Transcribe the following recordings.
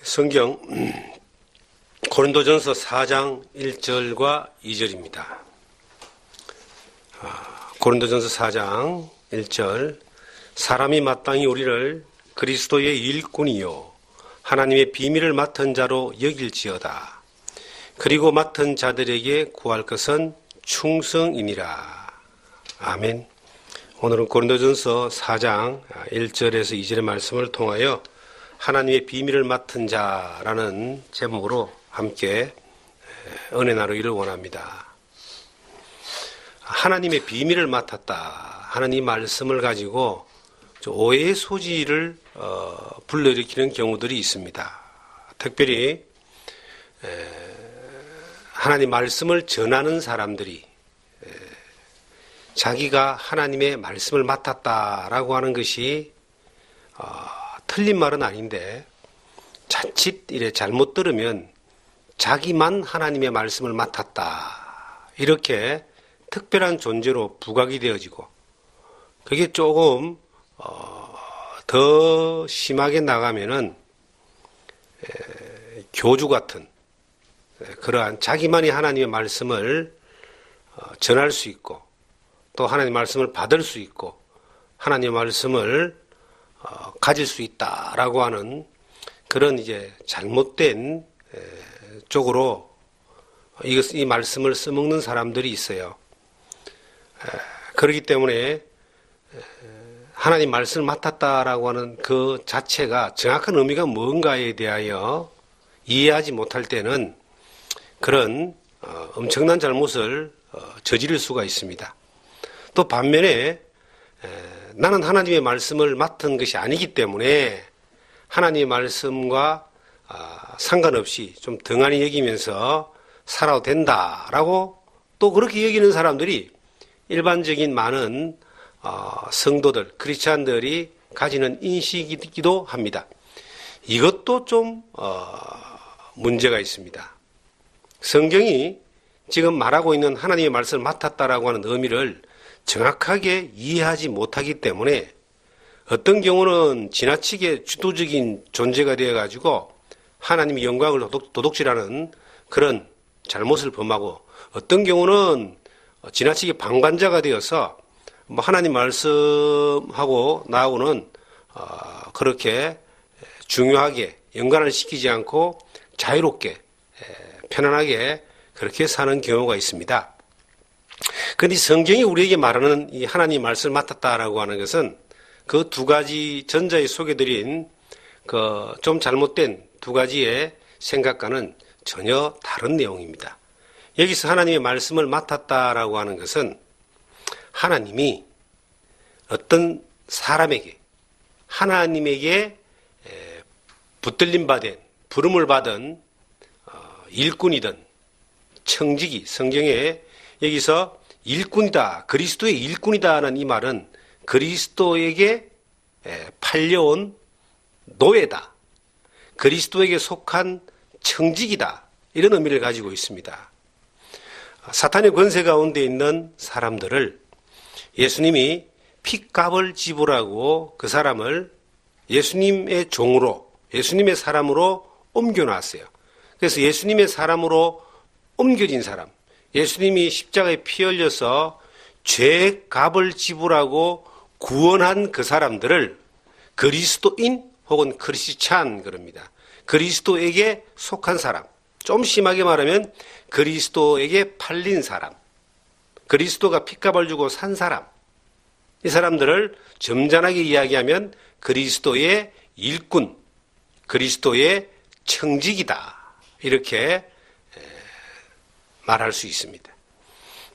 성경 고린도전서 4장 1절과 2절입니다. 고린도전서 4장 1절 사람이 마땅히 우리를 그리스도의 일꾼이요 하나님의 비밀을 맡은 자로 여길지어다. 그리고 맡은 자들에게 구할 것은 충성이니라. 아멘. 오늘은 고린도전서 4장 1절에서 2절의 말씀을 통하여 하나님의 비밀을 맡은 자라는 제목으로 함께 은혜 나누기를 원합니다. 하나님의 비밀을 맡았다 하는 이 말씀을 가지고 오해의 소지를 불러일으키는 경우들이 있습니다. 특별히 하나님 말씀을 전하는 사람들이 자기가 하나님의 말씀을 맡았다라고 하는 것이 틀린 말은 아닌데 자칫 이래 잘못 들으면 자기만 하나님의 말씀을 맡았다 이렇게 특별한 존재로 부각이 되어지고 그게 조금 더 심하게 나가면은 교주 같은 그러한 자기만이 하나님의 말씀을 전할 수 있고 또 하나님의 말씀을 받을 수 있고 하나님의 말씀을 가질 수 있다라고 하는 그런 이제 잘못된 쪽으로 이 말씀을 써먹는 사람들이 있어요. 그렇기 때문에 하나님 말씀을 맡았다라고 하는 그 자체가 정확한 의미가 뭔가에 대하여 이해하지 못할 때는 그런 엄청난 잘못을 저지를 수가 있습니다. 또 반면에 나는 하나님의 말씀을 맡은 것이 아니기 때문에 하나님의 말씀과 상관없이 좀 등한히 여기면서 살아도 된다라고 또 그렇게 여기는 사람들이 일반적인 많은 성도들, 크리스찬들이 가지는 인식이기도 합니다. 이것도 좀 문제가 있습니다. 성경이 지금 말하고 있는 하나님의 말씀을 맡았다라고 하는 의미를 정확하게 이해하지 못하기 때문에 어떤 경우는 지나치게 주도적인 존재가 되어가지고 하나님의 영광을 도둑질하는 그런 잘못을 범하고 어떤 경우는 지나치게 방관자가 되어서 하나님 말씀하고 나하고는 그렇게 중요하게 연관을 시키지 않고 자유롭게 편안하게 그렇게 사는 경우가 있습니다. 그런데 성경이 우리에게 말하는 이 하나님 말씀을 맡았다라고 하는 것은 그 두 가지 전자에 소개드린 그 좀 잘못된 두 가지의 생각과는 전혀 다른 내용입니다. 여기서 하나님의 말씀을 맡았다라고 하는 것은 하나님이 어떤 사람에게 하나님에게 붙들림 받은 부름을 받은 일꾼이든 청지기 성경에 여기서 일꾼이다 그리스도의 일꾼이다라는 이 말은 그리스도에게 팔려온 노예다 그리스도에게 속한 청직이다 이런 의미를 가지고 있습니다. 사탄의 권세 가운데 있는 사람들을 예수님이 핏값을 지불하고 그 사람을 예수님의 종으로 예수님의 사람으로 옮겨놨어요. 그래서 예수님의 사람으로 옮겨진 사람 예수님이 십자가에 피 흘려서 죄의 값을 지불하고 구원한 그 사람들을 그리스도인 혹은 크리스찬 그럽니다. 그리스도에게 속한 사람 좀 심하게 말하면 그리스도에게 팔린 사람 그리스도가 핏값을 주고 산 사람 이 사람들을 점잖하게 이야기하면 그리스도의 일꾼 그리스도의 청직이다 이렇게 말할 수 있습니다.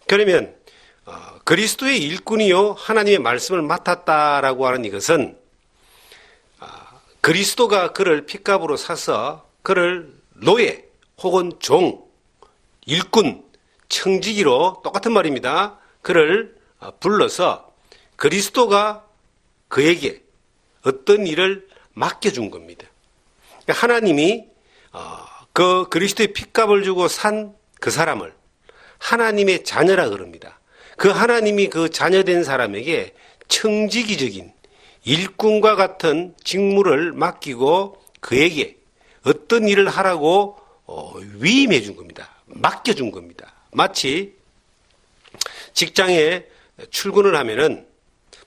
그러면 그리스도의 일꾼이요 하나님의 말씀을 맡았다라고 하는 이것은 그리스도가 그를 핏값으로 사서 그를 노예 혹은 종, 일꾼, 청지기로 똑같은 말입니다. 그를 불러서 그리스도가 그에게 어떤 일을 맡겨준 겁니다. 하나님이 그 그리스도의 핏값을 주고 산 그 사람을 하나님의 자녀라 그럽니다. 그 하나님이 그 자녀된 사람에게 청지기적인 일꾼과 같은 직무를 맡기고 그에게 어떤 일을 하라고 위임해 준 겁니다. 맡겨준 겁니다. 마치 직장에 출근을 하면은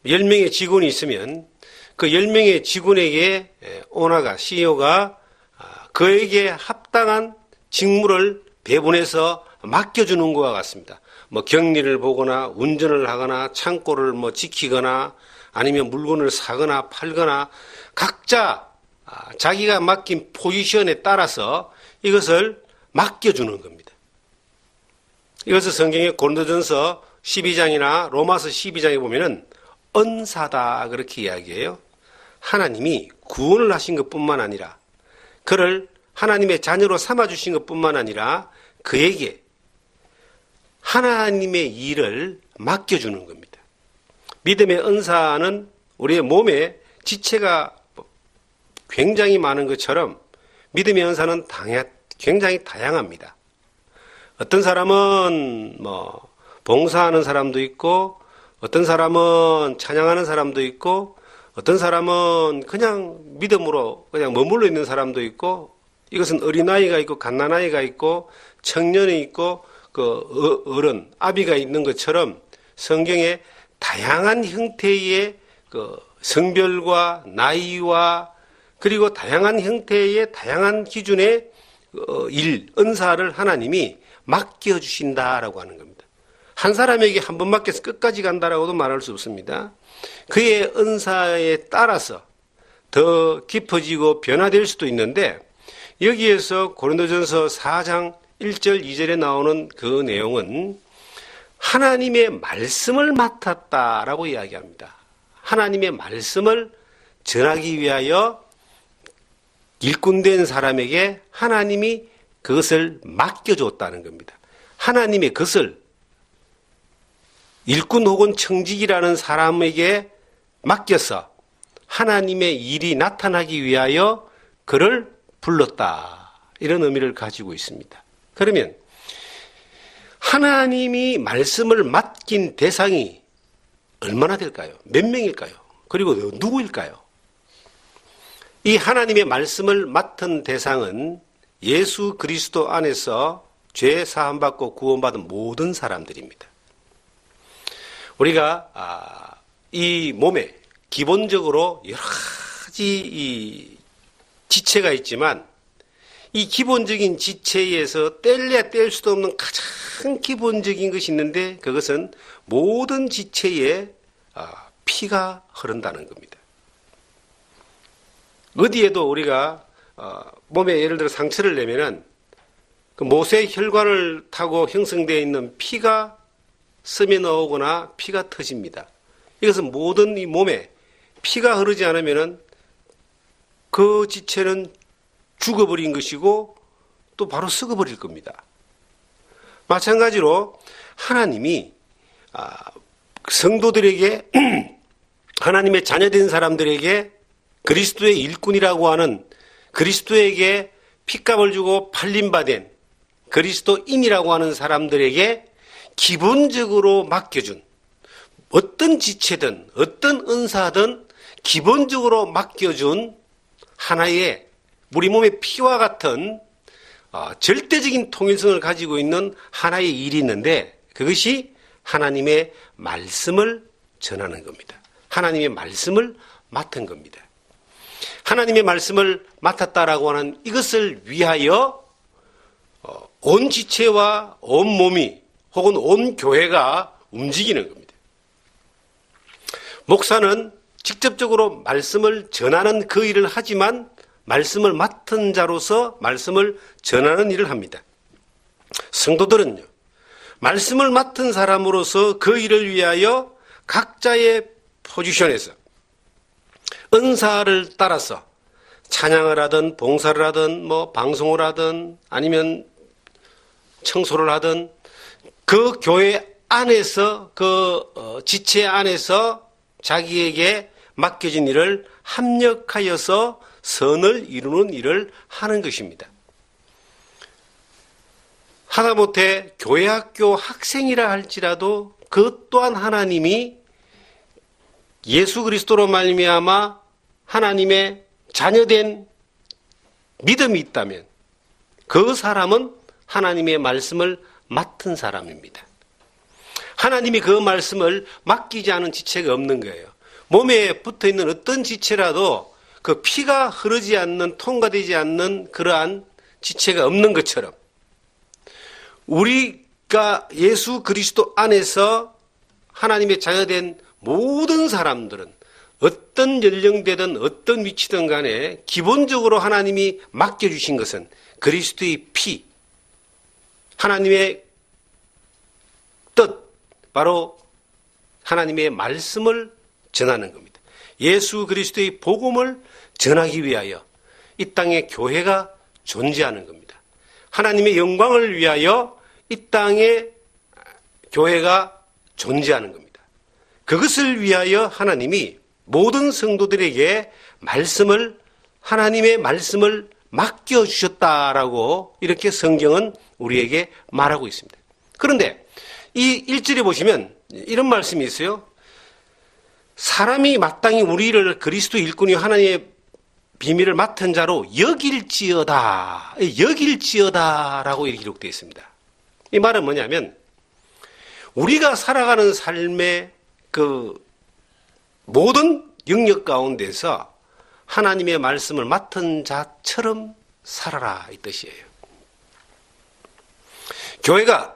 10명의 직원이 있으면 그 10명의 직원에게 오너가, CEO가 그에게 합당한 직무를 배분해서 맡겨주는 것과 같습니다. 뭐 격리를 보거나 운전을 하거나 창고를 뭐 지키거나 아니면 물건을 사거나 팔거나 각자 자기가 맡긴 포지션에 따라서 이것을 맡겨주는 겁니다. 이것을 성경의 고린도전서 12장이나 로마서 12장에 보면은 은사다 그렇게 이야기해요. 하나님이 구원을 하신 것뿐만 아니라 그를 하나님의 자녀로 삼아주신 것뿐만 아니라 그에게 하나님의 일을 맡겨주는 겁니다. 믿음의 은사는 우리의 몸에 지체가 굉장히 많은 것처럼 믿음의 은사는 굉장히 다양합니다. 어떤 사람은 봉사하는 사람도 있고 어떤 사람은 찬양하는 사람도 있고 어떤 사람은 그냥 믿음으로 그냥 머물러 있는 사람도 있고 이것은 어린아이가 있고 갓난아이가 있고 청년이 있고 그 어른, 아비가 있는 것처럼 성경에 다양한 형태의 그 성별과 나이와 그리고 다양한 형태의 다양한 기준의 은사를 하나님이 맡겨주신다라고 하는 겁니다. 한 사람에게 한 번 맡겨서 끝까지 간다라고도 말할 수 없습니다. 그의 은사에 따라서 더 깊어지고 변화될 수도 있는데 여기에서 고린도전서 4장 1절 2절에 나오는 그 내용은 하나님의 말씀을 맡았다라고 이야기합니다. 하나님의 말씀을 전하기 위하여 일꾼된 사람에게 하나님이 그것을 맡겨줬다는 겁니다. 하나님의 그것을 일꾼 혹은 청직이라는 사람에게 맡겨서 하나님의 일이 나타나기 위하여 그를 불렀다. 이런 의미를 가지고 있습니다. 그러면 하나님이 말씀을 맡긴 대상이 얼마나 될까요? 몇 명일까요? 그리고 누구일까요? 이 하나님의 말씀을 맡은 대상은 예수 그리스도 안에서 죄 사함받고 구원받은 모든 사람들입니다. 우리가 이 몸에 기본적으로 여러 가지 이 지체가 있지만 이 기본적인 지체에서 뗄래야 뗄 수도 없는 가장 기본적인 것이 있는데 그것은 모든 지체에 피가 흐른다는 겁니다. 어디에도 우리가 몸에 예를 들어 상처를 내면은 그 모세 혈관을 타고 형성되어 있는 피가 스며 나오거나 피가 터집니다. 이것은 모든 이 몸에 피가 흐르지 않으면은 그 지체는 죽어버린 것이고 또 바로 썩어버릴 겁니다. 마찬가지로 하나님이 성도들에게 하나님의 자녀된 사람들에게 그리스도의 일꾼이라고 하는 그리스도에게 핏값을 주고 팔림받은 그리스도인이라고 하는 사람들에게 기본적으로 맡겨준 어떤 지체든 어떤 은사든 기본적으로 맡겨준 하나의 우리 몸의 피와 같은 절대적인 통일성을 가지고 있는 하나의 일이 있는데 그것이 하나님의 말씀을 전하는 겁니다. 하나님의 말씀을 맡은 겁니다. 하나님의 말씀을 맡았다라고 하는 이것을 위하여 온 지체와 온 몸이 혹은 온 교회가 움직이는 겁니다. 목사는 직접적으로 말씀을 전하는 그 일을 하지만 말씀을 맡은 자로서 말씀을 전하는 일을 합니다. 성도들은요, 말씀을 맡은 사람으로서 그 일을 위하여 각자의 포지션에서 은사를 따라서 찬양을 하든 봉사를 하든 방송을 하든 아니면 청소를 하든 그 교회 안에서 그 지체 안에서 자기에게 맡겨진 일을 합력하여서 선을 이루는 일을 하는 것입니다. 하다못해 교회 학교 학생이라 할지라도 그 또한 하나님이 예수 그리스도로 말미암아 하나님의 자녀된 믿음이 있다면 그 사람은 하나님의 말씀을 맡은 사람입니다. 하나님이 그 말씀을 맡기지 않은 지체가 없는 거예요. 몸에 붙어있는 어떤 지체라도 그 피가 흐르지 않는, 통과되지 않는 그러한 지체가 없는 것처럼 우리가 예수 그리스도 안에서 하나님의 자녀된 모든 사람들은 어떤 연령대든 어떤 위치든 간에 기본적으로 하나님이 맡겨주신 것은 그리스도의 피, 하나님의 뜻, 바로 하나님의 말씀을 전하는 겁니다. 예수 그리스도의 복음을 전하기 위하여 이 땅에 교회가 존재하는 겁니다. 하나님의 영광을 위하여 이 땅에 교회가 존재하는 겁니다. 그것을 위하여 하나님이 모든 성도들에게 하나님의 말씀을 맡겨주셨다라고 이렇게 성경은 우리에게 말하고 있습니다. 그런데 이 1절에 보시면 이런 말씀이 있어요. 사람이 마땅히 우리를 그리스도 일꾼이 하나님의 비밀을 맡은 자로 여길지어다라고 이렇게 기록되어 있습니다. 이 말은 뭐냐면 우리가 살아가는 삶의 그 모든 영역 가운데서 하나님의 말씀을 맡은 자처럼 살아라 이 뜻이에요. 교회가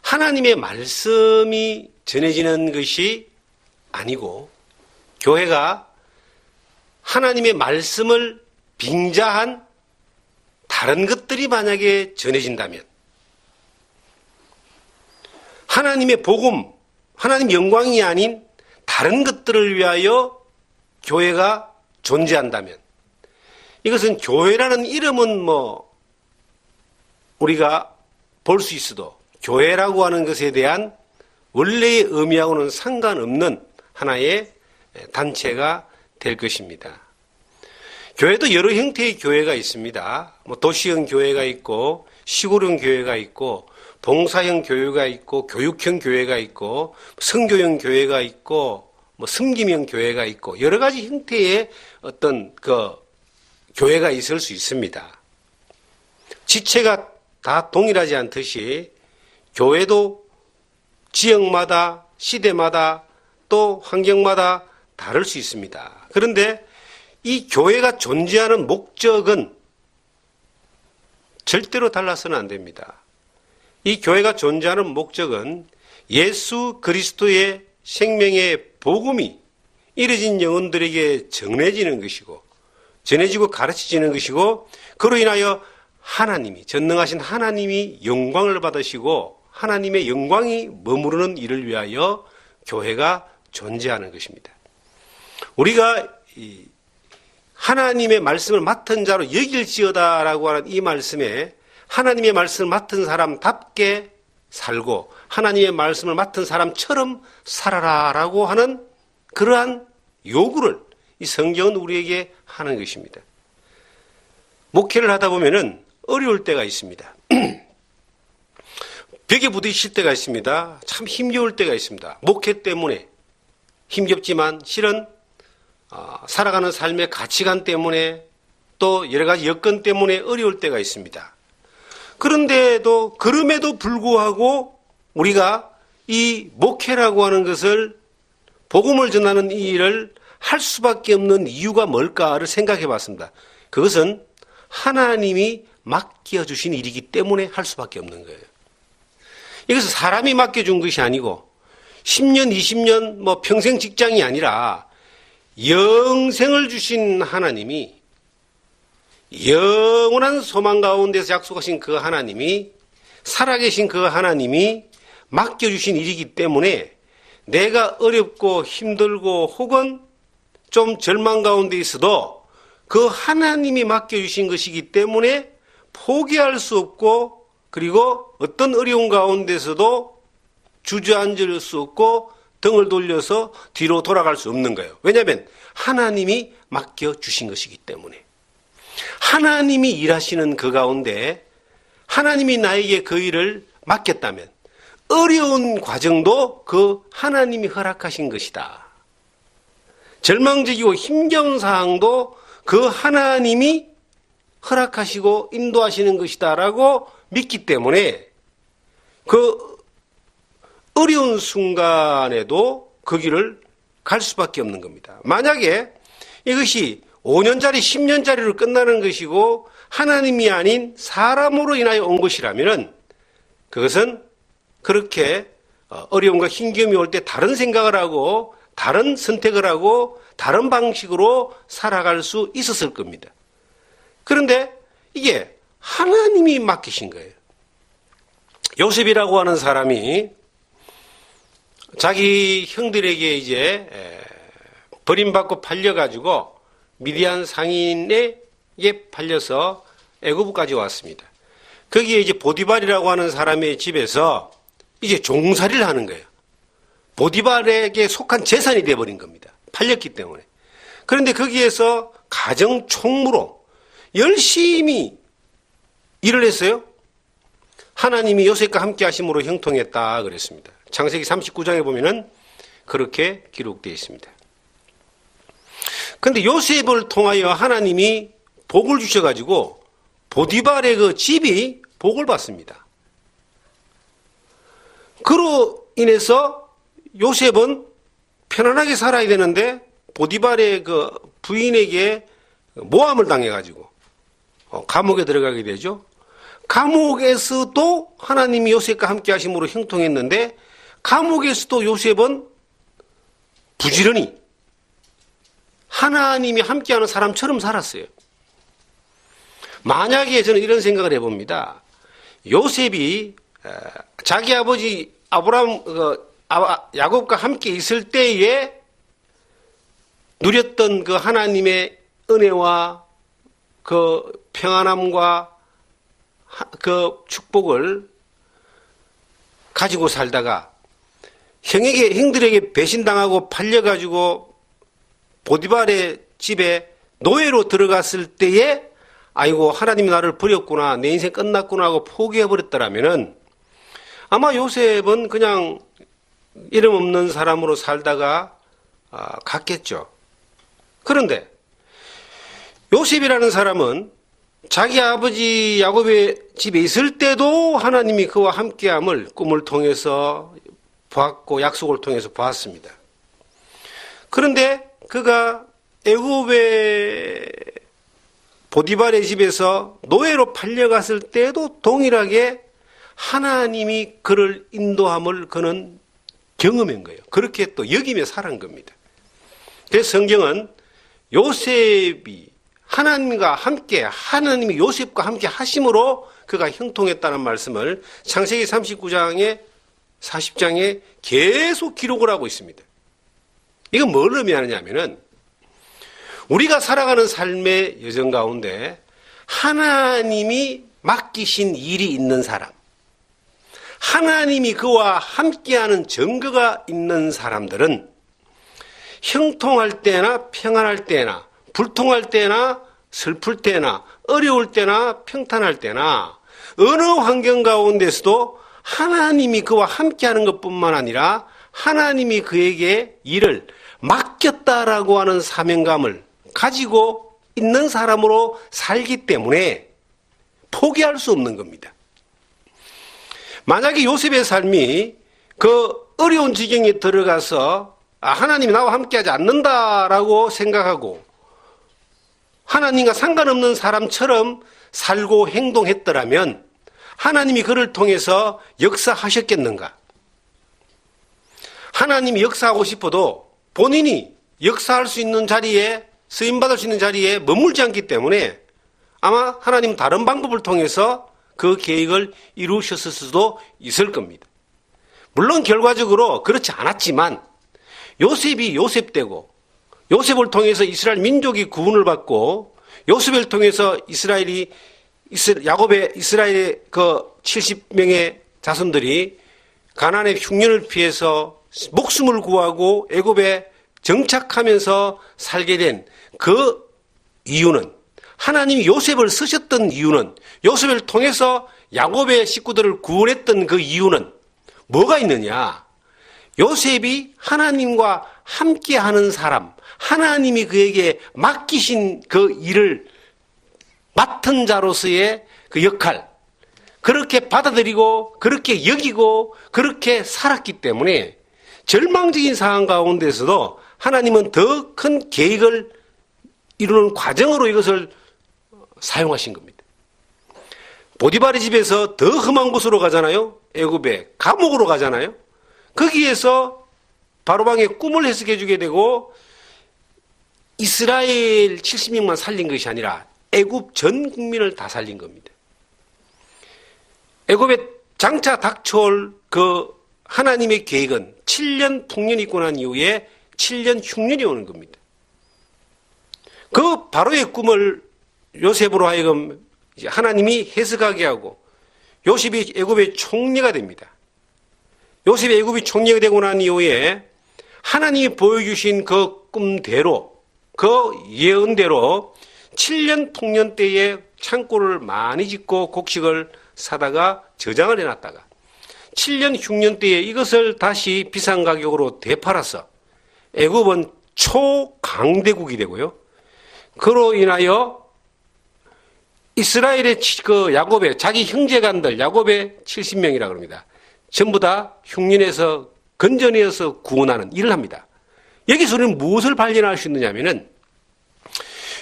하나님의 말씀이 전해지는 것이 아니고 교회가 하나님의 말씀을 빙자한 다른 것들이 만약에 전해진다면 하나님의 복음, 하나님 영광이 아닌 다른 것들을 위하여 교회가 존재한다면 이것은 교회라는 이름은 우리가 볼 수 있어도 교회라고 하는 것에 대한 원래의 의미하고는 상관없는 하나의 단체가 될 것입니다. 교회도 여러 형태의 교회가 있습니다. 도시형 교회가 있고 시골형 교회가 있고 봉사형 교회가 있고 교육형 교회가 있고 선교형 교회가 있고 섬김형 교회가 있고 여러 가지 형태의 어떤 교회가 있을 수 있습니다. 지체가 다 동일하지 않듯이 교회도 지역마다 시대마다 또 환경마다 다를 수 있습니다. 그런데 이 교회가 존재하는 목적은 절대로 달라서는 안 됩니다. 이 교회가 존재하는 목적은 예수 그리스도의 생명의 복음이 이뤄진 영혼들에게 전해지는 것이고 전해지고 가르쳐지는 것이고 그로 인하여 전능하신 하나님이 영광을 받으시고 하나님의 영광이 머무르는 일을 위하여 교회가 존재하는 것입니다. 우리가 하나님의 말씀을 맡은 자로 여길지어다라고 하는 이 말씀에 하나님의 말씀을 맡은 사람답게 살고 하나님의 말씀을 맡은 사람처럼 살아라라고 하는 그러한 요구를 이 성경은 우리에게 하는 것입니다. 목회를 하다 보면은 어려울 때가 있습니다. 벽에 부딪힐 때가 있습니다. 참 힘겨울 때가 있습니다. 목회 때문에 힘겹지만 실은 살아가는 삶의 가치관 때문에 또 여러 가지 여건 때문에 어려울 때가 있습니다. 그럼에도 불구하고 우리가 이 목회라고 하는 것을 복음을 전하는 이 일을 할 수밖에 없는 이유가 뭘까를 생각해 봤습니다. 그것은 하나님이 맡겨주신 일이기 때문에 할 수밖에 없는 거예요. 이것은 사람이 맡겨준 것이 아니고 10년, 20년, 평생 직장이 아니라 영생을 주신 하나님이 영원한 소망 가운데서 약속하신 그 하나님이 살아계신 그 하나님이 맡겨주신 일이기 때문에 내가 어렵고 힘들고 혹은 좀 절망 가운데 있어도 그 하나님이 맡겨주신 것이기 때문에 포기할 수 없고 그리고 어떤 어려운 가운데서도 주저앉을 수 없고 등을 돌려서 뒤로 돌아갈 수 없는 거예요. 왜냐하면 하나님이 맡겨주신 것이기 때문에. 하나님이 일하시는 그 가운데 하나님이 나에게 그 일을 맡겼다면 어려운 과정도 그 하나님이 허락하신 것이다. 절망적이고 힘겨운 상황도 그 하나님이 허락하시고 인도하시는 것이다라고 믿기 때문에 그 어려운 순간에도 그 길을 갈 수밖에 없는 겁니다. 만약에 이것이 5년짜리 10년짜리로 끝나는 것이고 하나님이 아닌 사람으로 인하여 온 것이라면 그것은 그렇게 어려움과 힘겨움이 올 때 다른 생각을 하고 다른 선택을 하고 다른 방식으로 살아갈 수 있었을 겁니다. 그런데 이게 하나님이 맡기신 거예요. 요셉이라고 하는 사람이 자기 형들에게 이제 버림받고 팔려가지고 미디안 상인에게 팔려서 애굽까지 왔습니다. 거기에 이제 보디발이라고 하는 사람의 집에서 이제 종살이를 하는 거예요. 보디발에게 속한 재산이 되어버린 겁니다. 팔렸기 때문에. 그런데 거기에서 가정 총무로 열심히 일을 했어요. 하나님이 요셉과 함께 하심으로 형통했다 그랬습니다. 창세기 39장에 보면은 그렇게 기록되어 있습니다. 그런데 요셉을 통하여 하나님이 복을 주셔가지고 보디발의 그 집이 복을 받습니다. 그로 인해서 요셉은 편안하게 살아야 되는데 보디발의 그 부인에게 모함을 당해가지고 감옥에 들어가게 되죠. 감옥에서도 하나님이 요셉과 함께 하심으로 형통했는데 감옥에서도 요셉은 부지런히 하나님이 함께하는 사람처럼 살았어요. 만약에 저는 이런 생각을 해봅니다. 요셉이 자기 아버지 야곱과 함께 있을 때에 누렸던 그 하나님의 은혜와 그 평안함과 그 축복을 가지고 살다가 형들에게 배신당하고 팔려가지고 보디발의 집에 노예로 들어갔을 때에 아이고 하나님이 나를 버렸구나 내 인생 끝났구나 하고 포기해버렸더라면은 아마 요셉은 그냥 이름 없는 사람으로 살다가 갔겠죠. 그런데 요셉이라는 사람은 자기 아버지 야곱의 집에 있을 때도 하나님이 그와 함께함을 꿈을 통해서 보았고 약속을 통해서 보았습니다. 그런데 그가 애굽의 보디발의 집에서 노예로 팔려갔을 때도 동일하게 하나님이 그를 인도함을 그는 경험한 거예요. 그렇게 또 여기며 살은 겁니다. 그래서 성경은 요셉이 하나님과 함께 하나님이 요셉과 함께 하심으로 그가 형통했다는 말씀을 창세기 39장에 40장에 계속 기록을 하고 있습니다. 이건 뭘 의미하느냐면은 우리가 살아가는 삶의 여정 가운데 하나님이 맡기신 일이 있는 사람, 하나님이 그와 함께하는 증거가 있는 사람들은 형통할 때나 평안할 때나 불통할 때나 슬플 때나 어려울 때나 평탄할 때나 어느 환경 가운데서도 하나님이 그와 함께하는 것뿐만 아니라 하나님이 그에게 일을 맡겼다라고 하는 사명감을 가지고 있는 사람으로 살기 때문에 포기할 수 없는 겁니다. 만약에 요셉의 삶이 그 어려운 지경에 들어가서 하나님이 나와 함께하지 않는다라고 생각하고 하나님과 상관없는 사람처럼 살고 행동했더라면 하나님이 그를 통해서 역사하셨겠는가? 하나님이 역사하고 싶어도 본인이 역사할 수 있는 자리에 쓰임받을 수 있는 자리에 머물지 않기 때문에 아마 하나님 다른 방법을 통해서 그 계획을 이루셨을 수도 있을 겁니다. 물론 결과적으로 그렇지 않았지만 요셉이 요셉되고 요셉을 통해서 이스라엘 민족이 구원을 받고 요셉을 통해서 이스라엘의 그 70명의 자손들이 가나안의 흉년을 피해서 목숨을 구하고 애굽에 정착하면서 살게 된 그 이유는 하나님이 요셉을 쓰셨던 이유는 요셉을 통해서 야곱의 식구들을 구원했던 그 이유는 뭐가 있느냐? 요셉이 하나님과 함께하는 사람, 하나님이 그에게 맡기신 그 일을 맡은 자로서의 그 역할, 그렇게 받아들이고 그렇게 여기고 그렇게 살았기 때문에 절망적인 상황 가운데서도 하나님은 더 큰 계획을 이루는 과정으로 이것을 사용하신 겁니다. 보디발의 집에서 더 험한 곳으로 가잖아요. 애굽에 감옥으로 가잖아요. 거기에서 바로방의 꿈을 해석해 주게 되고 이스라엘 70명만 살린 것이 아니라 애굽 전 국민을 다 살린 겁니다. 애굽에 장차 닥쳐올 그 하나님의 계획은 7년 풍년이 있고 난 이후에 7년 흉년이 오는 겁니다. 그 바로의 꿈을 요셉으로 하여금 하나님이 해석하게 하고 요셉이 애굽의 총리가 됩니다. 요셉이 애굽의 총리가 되고 난 이후에 하나님이 보여주신 그 꿈대로, 그 예언대로 7년 풍년 때에 창고를 많이 짓고 곡식을 사다가 저장을 해놨다가 7년 흉년 때에 이것을 다시 비싼 가격으로 되팔아서 애굽은 초강대국이 되고요. 그로 인하여 이스라엘의 그 야곱의 자기 형제간들 야곱의 70명이라고 합니다. 전부 다 흉년에서 건져내어서 구원하는 일을 합니다. 여기서 우리는 무엇을 발견할 수 있느냐면은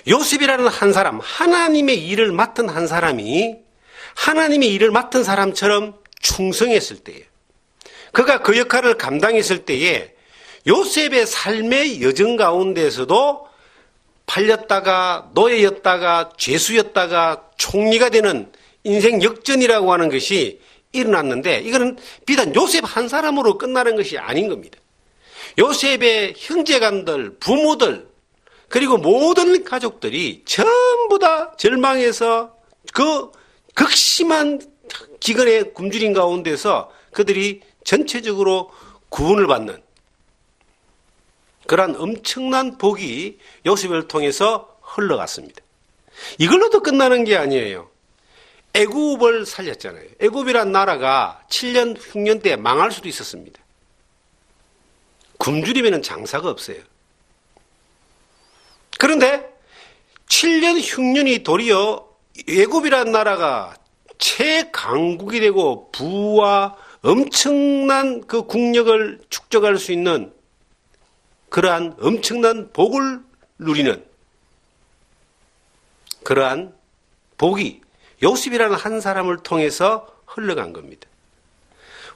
요셉이라는 한 사람, 하나님의 일을 맡은 한 사람이 하나님의 일을 맡은 사람처럼 충성했을 때에, 그가 그 역할을 감당했을 때에 요셉의 삶의 여정 가운데서도 팔렸다가 노예였다가 죄수였다가 총리가 되는 인생 역전이라고 하는 것이 일어났는데, 이거는 비단 요셉 한 사람으로 끝나는 것이 아닌 겁니다. 요셉의 형제간들, 부모들, 그리고 모든 가족들이 전부 다 절망해서 그 극심한 기근의 굶주림 가운데서 그들이 전체적으로 구원을 받는 그러한 엄청난 복이 요셉을 통해서 흘러갔습니다. 이걸로도 끝나는 게 아니에요. 애굽을 살렸잖아요. 애굽이란 나라가 7년 흉년 때 망할 수도 있었습니다. 굶주리면 장사가 없어요. 그런데 7년 흉년이 도리어 애굽이란 나라가 최강국이 되고 부와 엄청난 그 국력을 축적할 수 있는 그러한 엄청난 복을 누리는 그러한 복이 요셉이라는 한 사람을 통해서 흘러간 겁니다.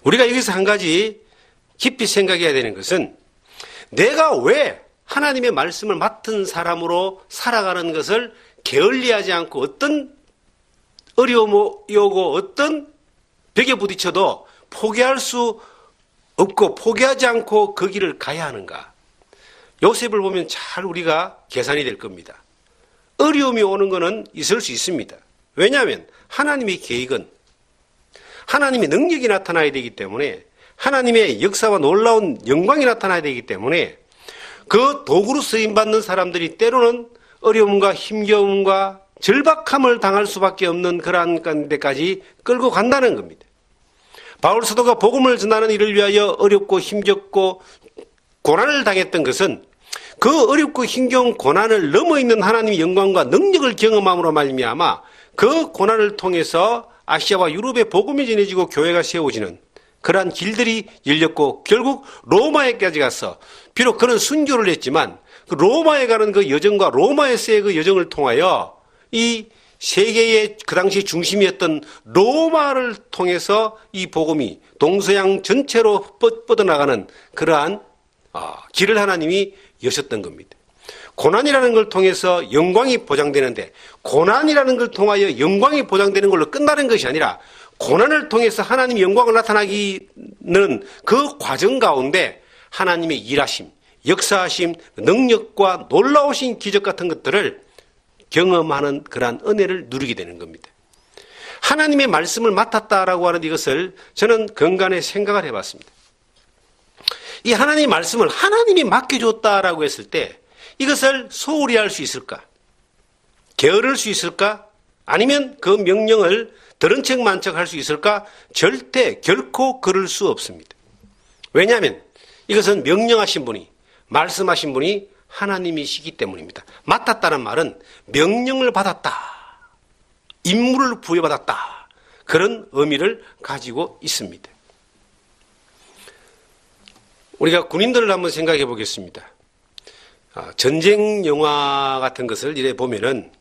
우리가 여기서 한 가지 깊이 생각해야 되는 것은 내가 왜 하나님의 말씀을 맡은 사람으로 살아가는 것을 게을리하지 않고 어떤 어려움이 오고 어떤 벽에 부딪혀도 포기할 수 없고 포기하지 않고 그 길을 가야 하는가. 요셉을 보면 잘 우리가 계산이 될 겁니다. 어려움이 오는 것은 있을 수 있습니다. 왜냐하면 하나님의 계획은 하나님의 능력이 나타나야 되기 때문에, 하나님의 역사와 놀라운 영광이 나타나야 되기 때문에 그 도구로 쓰임받는 사람들이 때로는 어려움과 힘겨움과 절박함을 당할 수밖에 없는 그러한 데까지 끌고 간다는 겁니다. 바울 사도가 복음을 전하는 일을 위하여 어렵고 힘겹고 고난을 당했던 것은 그 어렵고 힘겨운 고난을 넘어있는 하나님의 영광과 능력을 경험함으로 말미암아 그 고난을 통해서 아시아와 유럽의 복음이 전해지고 교회가 세워지는 그러한 길들이 열렸고 결국 로마에까지 가서, 비록 그는 순교를 했지만 그 로마에 가는 그 여정과 로마에서의 그 여정을 통하여 이 세계의 그 당시 중심이었던 로마를 통해서 이 복음이 동서양 전체로 뻗어나가는 그러한 길을 하나님이 여셨던 겁니다. 고난이라는 걸 통해서 영광이 보장되는데, 고난이라는 걸 통하여 영광이 보장되는 걸로 끝나는 것이 아니라 고난을 통해서 하나님의 영광을 나타나기는 그 과정 가운데 하나님의 일하심, 역사하심, 능력과 놀라우신 기적 같은 것들을 경험하는 그러한 은혜를 누리게 되는 겁니다. 하나님의 말씀을 맡았다라고 하는 이것을 저는 근간에 생각을 해봤습니다. 이 하나님의 말씀을 하나님이 맡겨줬다라고 했을 때 이것을 소홀히 할 수 있을까? 게으를 수 있을까? 아니면 그 명령을 들은 척 만척 할 수 있을까? 절대 결코 그럴 수 없습니다. 왜냐하면 이것은 명령하신 분이, 말씀하신 분이 하나님이시기 때문입니다. 맡았다는 말은 명령을 받았다. 임무를 부여받았다. 그런 의미를 가지고 있습니다. 우리가 군인들을 한번 생각해 보겠습니다. 전쟁 영화 같은 것을 이래 보면은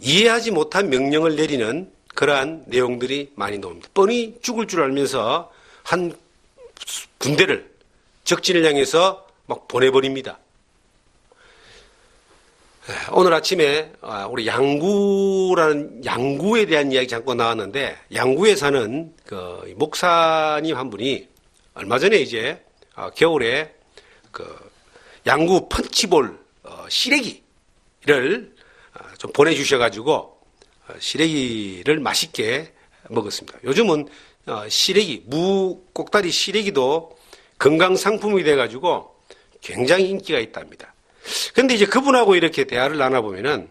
이해하지 못한 명령을 내리는 그러한 내용들이 많이 나옵니다. 뻔히 죽을 줄 알면서 한 군대를 적진을 향해서 막 보내버립니다. 오늘 아침에 우리 양구에 대한 이야기 잠깐 나왔는데, 양구에 사는 그 목사님 한 분이 얼마 전에 이제 겨울에 그 양구 펀치볼 시래기를 좀 보내주셔가지고 시래기를 맛있게 먹었습니다. 요즘은 시래기, 무꼭다리 시래기도 건강 상품이 돼가지고 굉장히 인기가 있답니다. 근데 이제 그분하고 이렇게 대화를 나눠보면은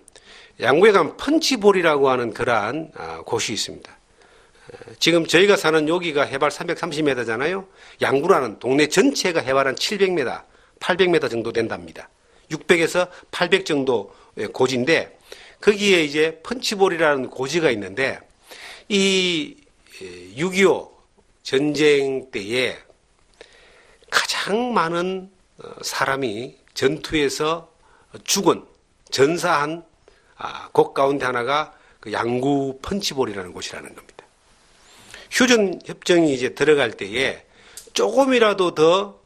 양구에 가면 펀치볼이라고 하는 그러한 곳이 있습니다. 지금 저희가 사는 여기가 해발 330m잖아요. 양구라는 동네 전체가 해발 한 700m, 800m 정도 된답니다. 600에서 800 정도의 고지인데, 거기에 이제 펀치볼이라는 고지가 있는데, 이 6.25 전쟁 때에 가장 많은 사람이 전투에서 죽은, 전사한 곳 가운데 하나가 그 양구 펀치볼이라는 곳이라는 겁니다. 휴전 협정이 이제 들어갈 때에 조금이라도 더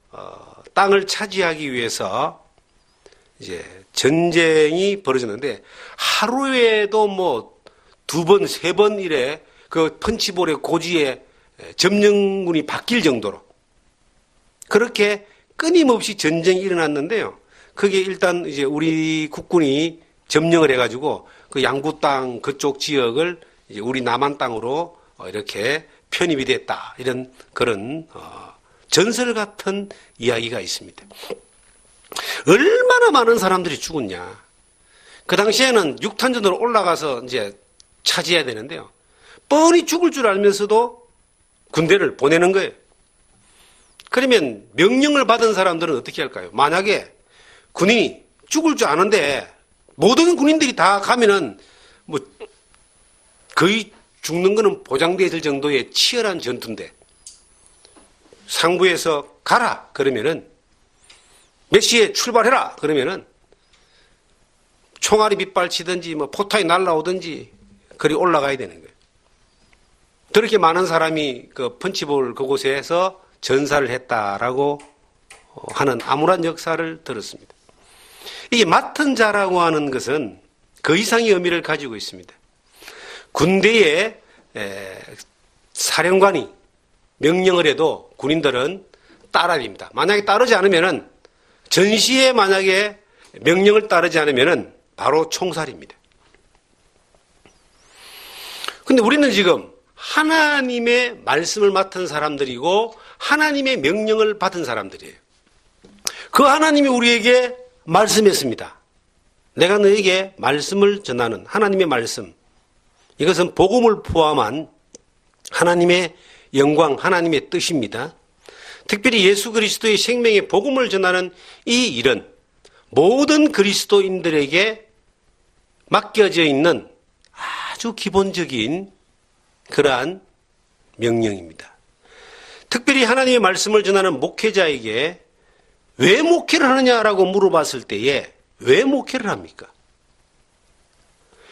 땅을 차지하기 위해서 이제 전쟁이 벌어졌는데, 하루에도 뭐 2번, 3번 이래 그 펀치볼의 고지에 점령군이 바뀔 정도로 그렇게 끊임없이 전쟁이 일어났는데요. 그게 일단 이제 우리 국군이 점령을 해가지고 그 양구 땅 그쪽 지역을 이제 우리 남한 땅으로 이렇게 편입이 됐다. 이런 그런 전설 같은 이야기가 있습니다. 얼마나 많은 사람들이 죽었냐. 그 당시에는 6탄전으로 올라가서 이제 차지해야 되는데요. 뻔히 죽을 줄 알면서도 군대를 보내는 거예요. 그러면 명령을 받은 사람들은 어떻게 할까요? 만약에 군인이 죽을 줄 아는데 모든 군인들이 다 가면은 뭐 거의 죽는 거는 보장되어질 정도의 치열한 전투인데, 상부에서 가라 그러면은 몇 시에 출발해라 그러면은 총알이 빗발치든지 뭐 포탄이 날라오든지 그리 올라가야 되는 거예요. 그렇게 많은 사람이 그 펀치볼 그곳에서 전사를 했다라고 하는 암울한 역사를 들었습니다. 이 맡은 자라고 하는 것은 그 이상의 의미를 가지고 있습니다. 군대에 사령관이 명령을 해도 군인들은 따라야 됩니다. 만약에 따르지 않으면은, 전시에 만약에 명령을 따르지 않으면은 바로 총살입니다. 근데 우리는 지금 하나님의 말씀을 맡은 사람들이고 하나님의 명령을 받은 사람들이에요. 그 하나님이 우리에게 말씀했습니다. 내가 너에게 말씀을 전하는 하나님의 말씀. 이것은 복음을 포함한 하나님의 영광, 하나님의 뜻입니다. 특별히 예수 그리스도의 생명의 복음을 전하는 이 일은 모든 그리스도인들에게 맡겨져 있는 아주 기본적인 그러한 명령입니다. 특별히 하나님의 말씀을 전하는 목회자에게 왜 목회를 하느냐라고 물어봤을 때에 왜 목회를 합니까?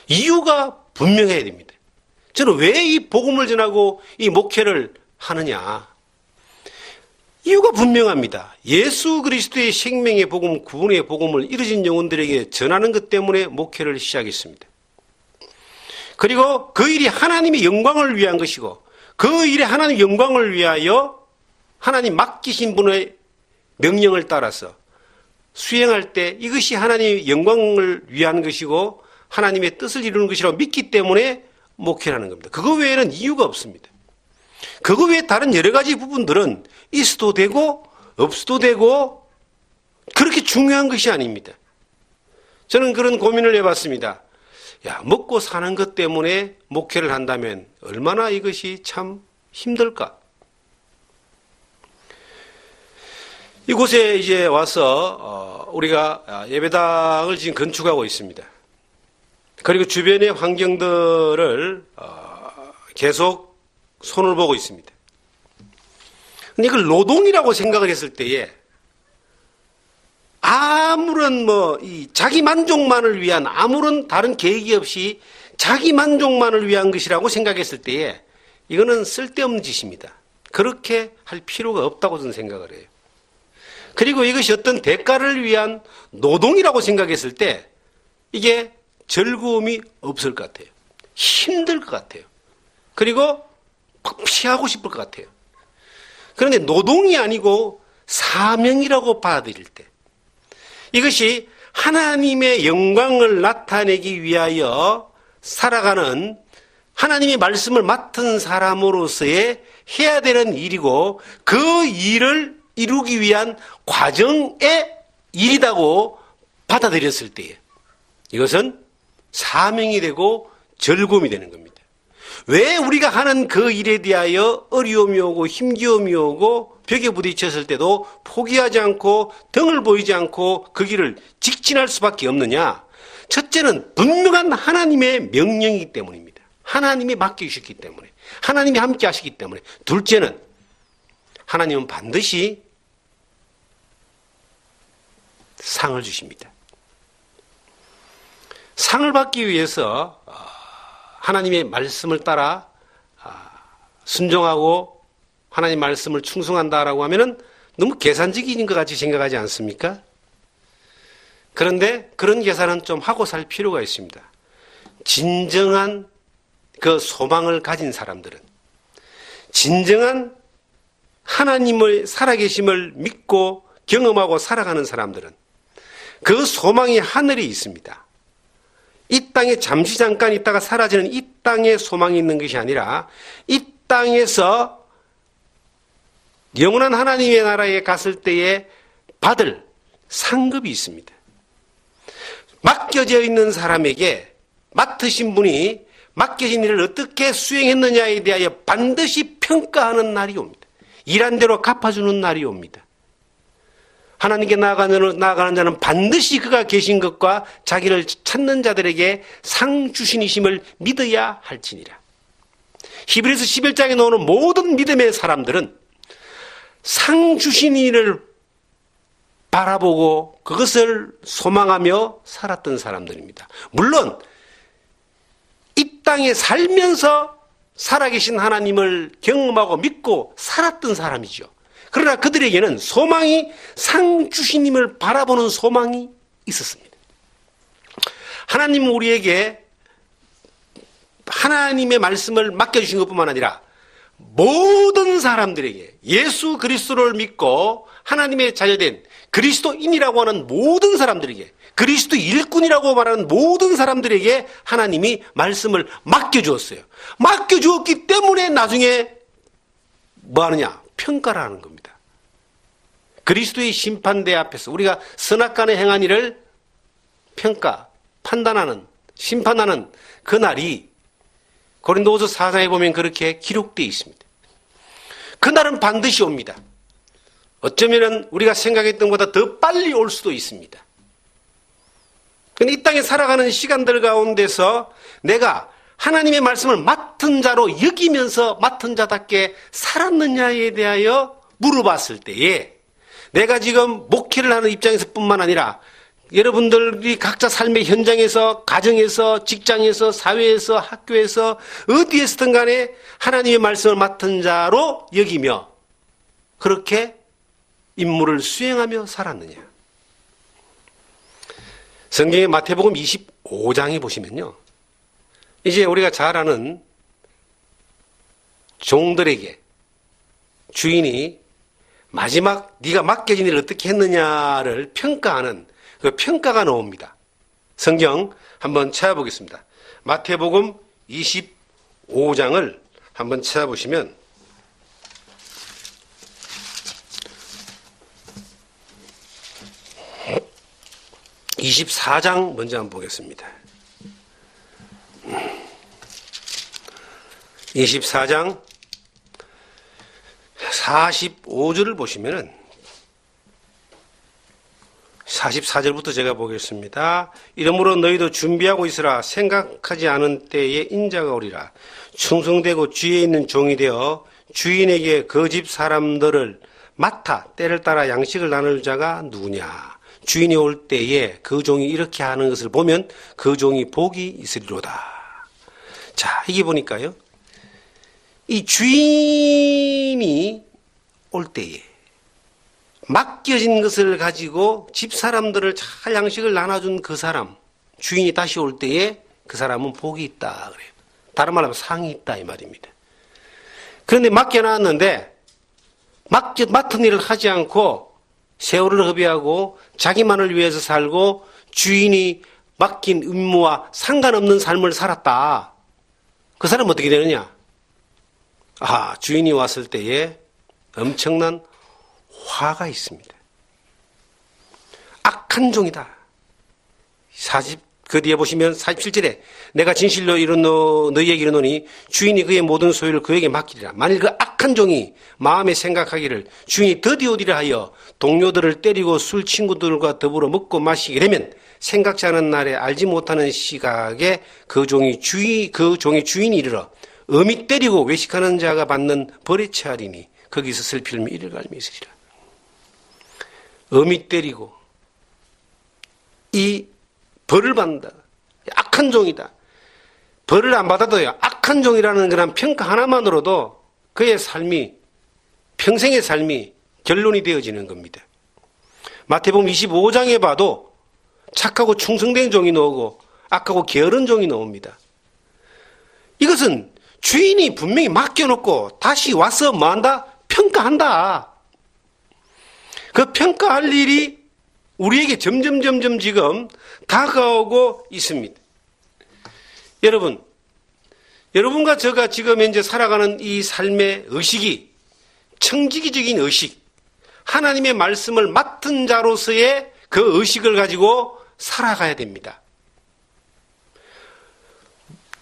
이유가 분명해야 됩니다. 저는 왜 이 복음을 전하고 이 목회를 하느냐? 이유가 분명합니다. 예수 그리스도의 생명의 복음, 구원의 복음을 잃어진 영혼들에게 전하는 것 때문에 목회를 시작했습니다. 그리고 그 일이 하나님의 영광을 위한 것이고, 그 일에 하나님의 영광을 위하여 하나님 맡기신 분의 명령을 따라서 수행할 때 이것이 하나님의 영광을 위한 것이고 하나님의 뜻을 이루는 것이라고 믿기 때문에 목회라는 겁니다. 그거 외에는 이유가 없습니다. 그거 외에 다른 여러 가지 부분들은 있어도 되고 없어도 되고 그렇게 중요한 것이 아닙니다. 저는 그런 고민을 해봤습니다. 먹고 사는 것 때문에 목회를 한다면 얼마나 이것이 참 힘들까? 이곳에 이제 와서 우리가 예배당을 지금 건축하고 있습니다. 그리고 주변의 환경들을 계속 손을 보고 있습니다. 근데 이걸 노동이라고 생각을 했을 때에 아무런 이 자기 만족만을 위한 아무런 다른 계획이 없이 자기 만족만을 위한 것이라고 생각했을 때에 이거는 쓸데없는 짓입니다. 그렇게 할 필요가 없다고 저는 생각을 해요. 그리고 이것이 어떤 대가를 위한 노동이라고 생각했을 때 이게 즐거움이 없을 것 같아요. 힘들 것 같아요. 그리고 피하고 싶을 것 같아요. 그런데 노동이 아니고 사명이라고 받아들일 때 이것이 하나님의 영광을 나타내기 위하여 살아가는 하나님의 말씀을 맡은 사람으로서의 해야 되는 일이고 그 일을 이루기 위한 과정의 일이라고 받아들였을 때에 이것은 사명이 되고 즐거움이 되는 겁니다. 왜 우리가 하는 그 일에 대하여 어려움이 오고 힘겨움이 오고 벽에 부딪혔을 때도 포기하지 않고 등을 보이지 않고 그 길을 직진할 수밖에 없느냐? 첫째는 분명한 하나님의 명령이기 때문입니다. 하나님이 맡겨주셨기 때문에, 하나님이 함께 하시기 때문에. 둘째는 하나님은 반드시 상을 주십니다. 상을 받기 위해서 하나님의 말씀을 따라 순종하고 하나님 말씀을 충성한다라고 하면은 너무 계산적인 것 같이 생각하지 않습니까? 그런데 그런 계산은 좀 하고 살 필요가 있습니다. 진정한 그 소망을 가진 사람들은, 진정한 하나님의 살아계심을 믿고 경험하고 살아가는 사람들은 그 소망이 하늘에 있습니다. 이 땅에 잠시 잠깐 있다가 사라지는 이 땅에 소망이 있는 것이 아니라 이 땅에서 영원한 하나님의 나라에 갔을 때에 받을 상급이 있습니다. 맡겨져 있는 사람에게 맡으신 분이 맡겨진 일을 어떻게 수행했느냐에 대하여 반드시 평가하는 날이 옵니다. 일한 대로 갚아주는 날이 옵니다. 하나님께 나아가는 자는 반드시 그가 계신 것과 자기를 찾는 자들에게 상 주신이심을 믿어야 할지니라. 히브리서 11장에 나오는 모든 믿음의 사람들은 상 주신 이를 바라보고 그것을 소망하며 살았던 사람들입니다. 물론 이 땅에 살면서 살아계신 하나님을 경험하고 믿고 살았던 사람이죠. 그러나 그들에게는 소망이 상 주시님을 바라보는 소망이 있었습니다. 하나님은 우리에게 하나님의 말씀을 맡겨주신 것뿐만 아니라 모든 사람들에게 예수 그리스도를 믿고 하나님의 자녀된 그리스도인이라고 하는 모든 사람들에게, 그리스도 일꾼이라고 말하는 모든 사람들에게 하나님이 말씀을 맡겨주었어요. 맡겨주었기 때문에 나중에 뭐 하느냐? 평가를 하는 겁니다. 그리스도의 심판대 앞에서 우리가 선악간에 행한 일을 판단하는, 심판하는 그 날이 고린도후서 4장에 보면 그렇게 기록되어 있습니다. 그날은 반드시 옵니다. 어쩌면 우리가 생각했던 것보다 더 빨리 올 수도 있습니다. 그런데 이 땅에 살아가는 시간들 가운데서 내가 하나님의 말씀을 맡은 자로 여기면서 맡은 자답게 살았느냐에 대하여 물어봤을 때에 내가 지금 목회를 하는 입장에서 뿐만 아니라 여러분들이 각자 삶의 현장에서, 가정에서, 직장에서, 사회에서, 학교에서 어디에서든 간에 하나님의 말씀을 맡은 자로 여기며 그렇게 임무를 수행하며 살았느냐. 성경의 마태복음 25장에 보시면요. 이제 우리가 잘 아는 종들에게 주인이 마지막 네가 맡겨진 일을 어떻게 했느냐를 평가하는 그 평가가 나옵니다. 성경 한번 찾아보겠습니다. 마태복음 25장을 한번 찾아보시면 24장 먼저 한번 보겠습니다. 24장 45절을 보시면은 44절부터 제가 보겠습니다. 이러므로 너희도 준비하고 있으라. 생각하지 않은 때에 인자가 오리라. 충성되고 주위에 있는 종이 되어 주인에게 그 집 사람들을 맡아 때를 따라 양식을 나눌 자가 누구냐. 주인이 올 때에 그 종이 이렇게 하는 것을 보면 그 종이 복이 있으리로다. 자, 이게 보니까요, 이 주인이 올 때에 맡겨진 것을 가지고 집 사람들을 잘 양식을 나눠준 그 사람, 주인이 다시 올 때에 그 사람은 복이 있다 그래요. 다른 말로 하면 상이 있다 이 말입니다. 그런데 맡겨놨는데 맡은 일을 하지 않고 세월을 허비하고 자기만을 위해서 살고 주인이 맡긴 임무와 상관없는 삶을 살았다. 그 사람은 어떻게 되느냐? 주인이 왔을 때에 엄청난 화가 있습니다. 악한 종이다. 그 뒤에 보시면 47절에 내가 진실로 너희에게 이르노니 주인이 그의 모든 소유를 그에게 맡기리라. 만일 그 악한 종이 마음에 생각하기를 주인이 드디어 오리라 하여 동료들을 때리고 술 친구들과 더불어 먹고 마시게 되면 생각지 않은 날에 알지 못하는 시각에 그 종이 주인이 이르러 엄히 때리고 외식하는 자가 받는 벌에 처하리니 거기서 슬피며 이를 갈미 있으리라. 엄히 때리고 이 벌을 받는다. 악한 종이다. 벌을 안 받아도요, 악한 종이라는 그런 평가 하나만으로도 그의 삶이, 평생의 삶이 결론이 되어지는 겁니다. 마태복음 25장에 봐도 착하고 충성된 종이 나오고 악하고 게으른 종이 나옵니다. 이것은 주인이 분명히 맡겨놓고 다시 와서 뭐한다? 평가한다. 그 평가할 일이 우리에게 점점 지금 다가오고 있습니다. 여러분과 제가 지금 현재 살아가는 이 삶의 의식이 청지기적인 의식, 하나님의 말씀을 맡은 자로서의 그 의식을 가지고 살아가야 됩니다.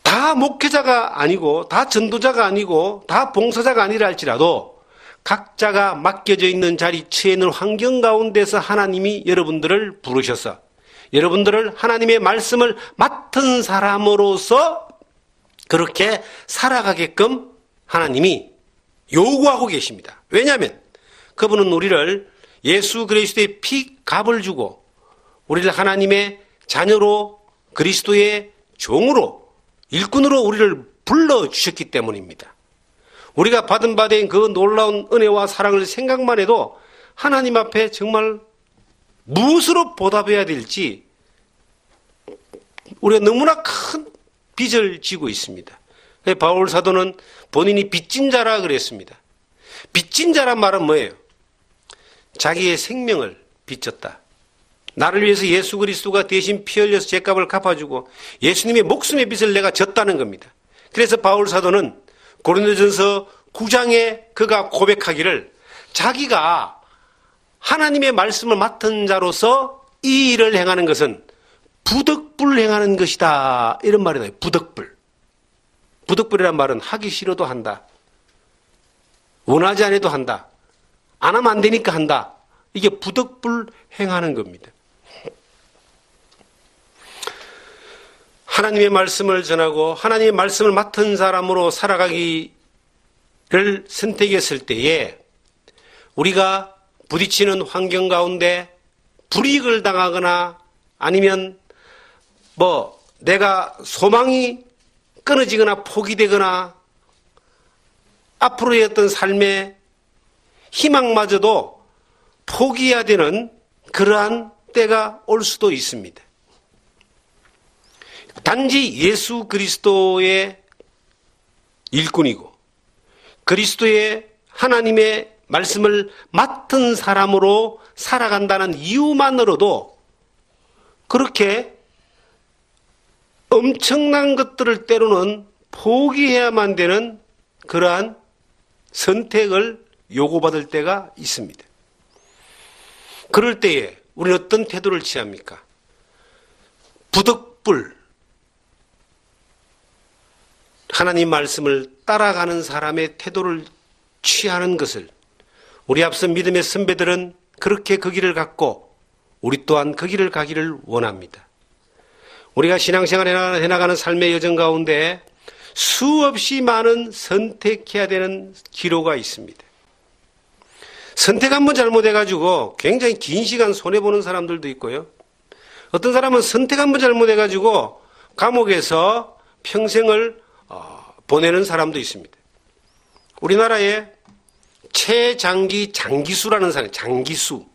다 목회자가 아니고 다 전도자가 아니고 다 봉사자가 아니라 할지라도 각자가 맡겨져 있는 자리, 처해 있는 환경 가운데서 하나님이 여러분들을 부르셔서 여러분들을 하나님의 말씀을 맡은 사람으로서 그렇게 살아가게끔 하나님이 요구하고 계십니다. 왜냐하면 그분은 우리를 예수 그리스도의 피값을 주고 우리를 하나님의 자녀로 그리스도의 종으로 일꾼으로 우리를 불러주셨기 때문입니다. 우리가 받은 바된 그 놀라운 은혜와 사랑을 생각만 해도 하나님 앞에 정말 무엇으로 보답해야 될지 우리가 너무나 큰 빚을 지고 있습니다. 바울 사도는 본인이 빚진 자라 그랬습니다. 빚진 자란 말은 뭐예요? 자기의 생명을 빚졌다. 나를 위해서 예수 그리스도가 대신 피 흘려서 죄값을 갚아주고 예수님의 목숨의 빚을 내가 졌다는 겁니다. 그래서 바울 사도는 고린도전서 9장에 그가 고백하기를 자기가 하나님의 말씀을 맡은 자로서 이 일을 행하는 것은 부득불 행하는 것이다. 이런 말이 나요. 부득불. 부득불이란 말은 하기 싫어도 한다. 원하지 않아도 한다. 안 하면 안 되니까 한다. 이게 부득불 행하는 겁니다. 하나님의 말씀을 전하고 하나님의 말씀을 맡은 사람으로 살아가기를 선택했을 때에 우리가 부딪히는 환경 가운데 불이익을 당하거나 아니면 내가 소망이 끊어지거나 포기되거나 앞으로의 어떤 삶의 희망마저도 포기해야 되는 그러한 때가 올 수도 있습니다. 단지 예수 그리스도의 일꾼이고 그리스도의 하나님의 말씀을 맡은 사람으로 살아간다는 이유만으로도 그렇게 엄청난 것들을 때로는 포기해야만 되는 그러한 선택을 요구받을 때가 있습니다. 그럴 때에 우리는 어떤 태도를 취합니까? 부득불 하나님 말씀을 따라가는 사람의 태도를 취하는 것을 우리 앞선 믿음의 선배들은 그렇게 그 길을 갔고 우리 또한 그 길을 가기를 원합니다. 우리가 신앙생활 해나가는 삶의 여정 가운데 수없이 많은 선택해야 되는 기로가 있습니다. 선택 한번 잘못해가지고 굉장히 긴 시간 손해보는 사람들도 있고요. 어떤 사람은 선택 한번 잘못해가지고 감옥에서 평생을 보내는 사람도 있습니다. 우리나라에 장기수라는 사람, 장기수.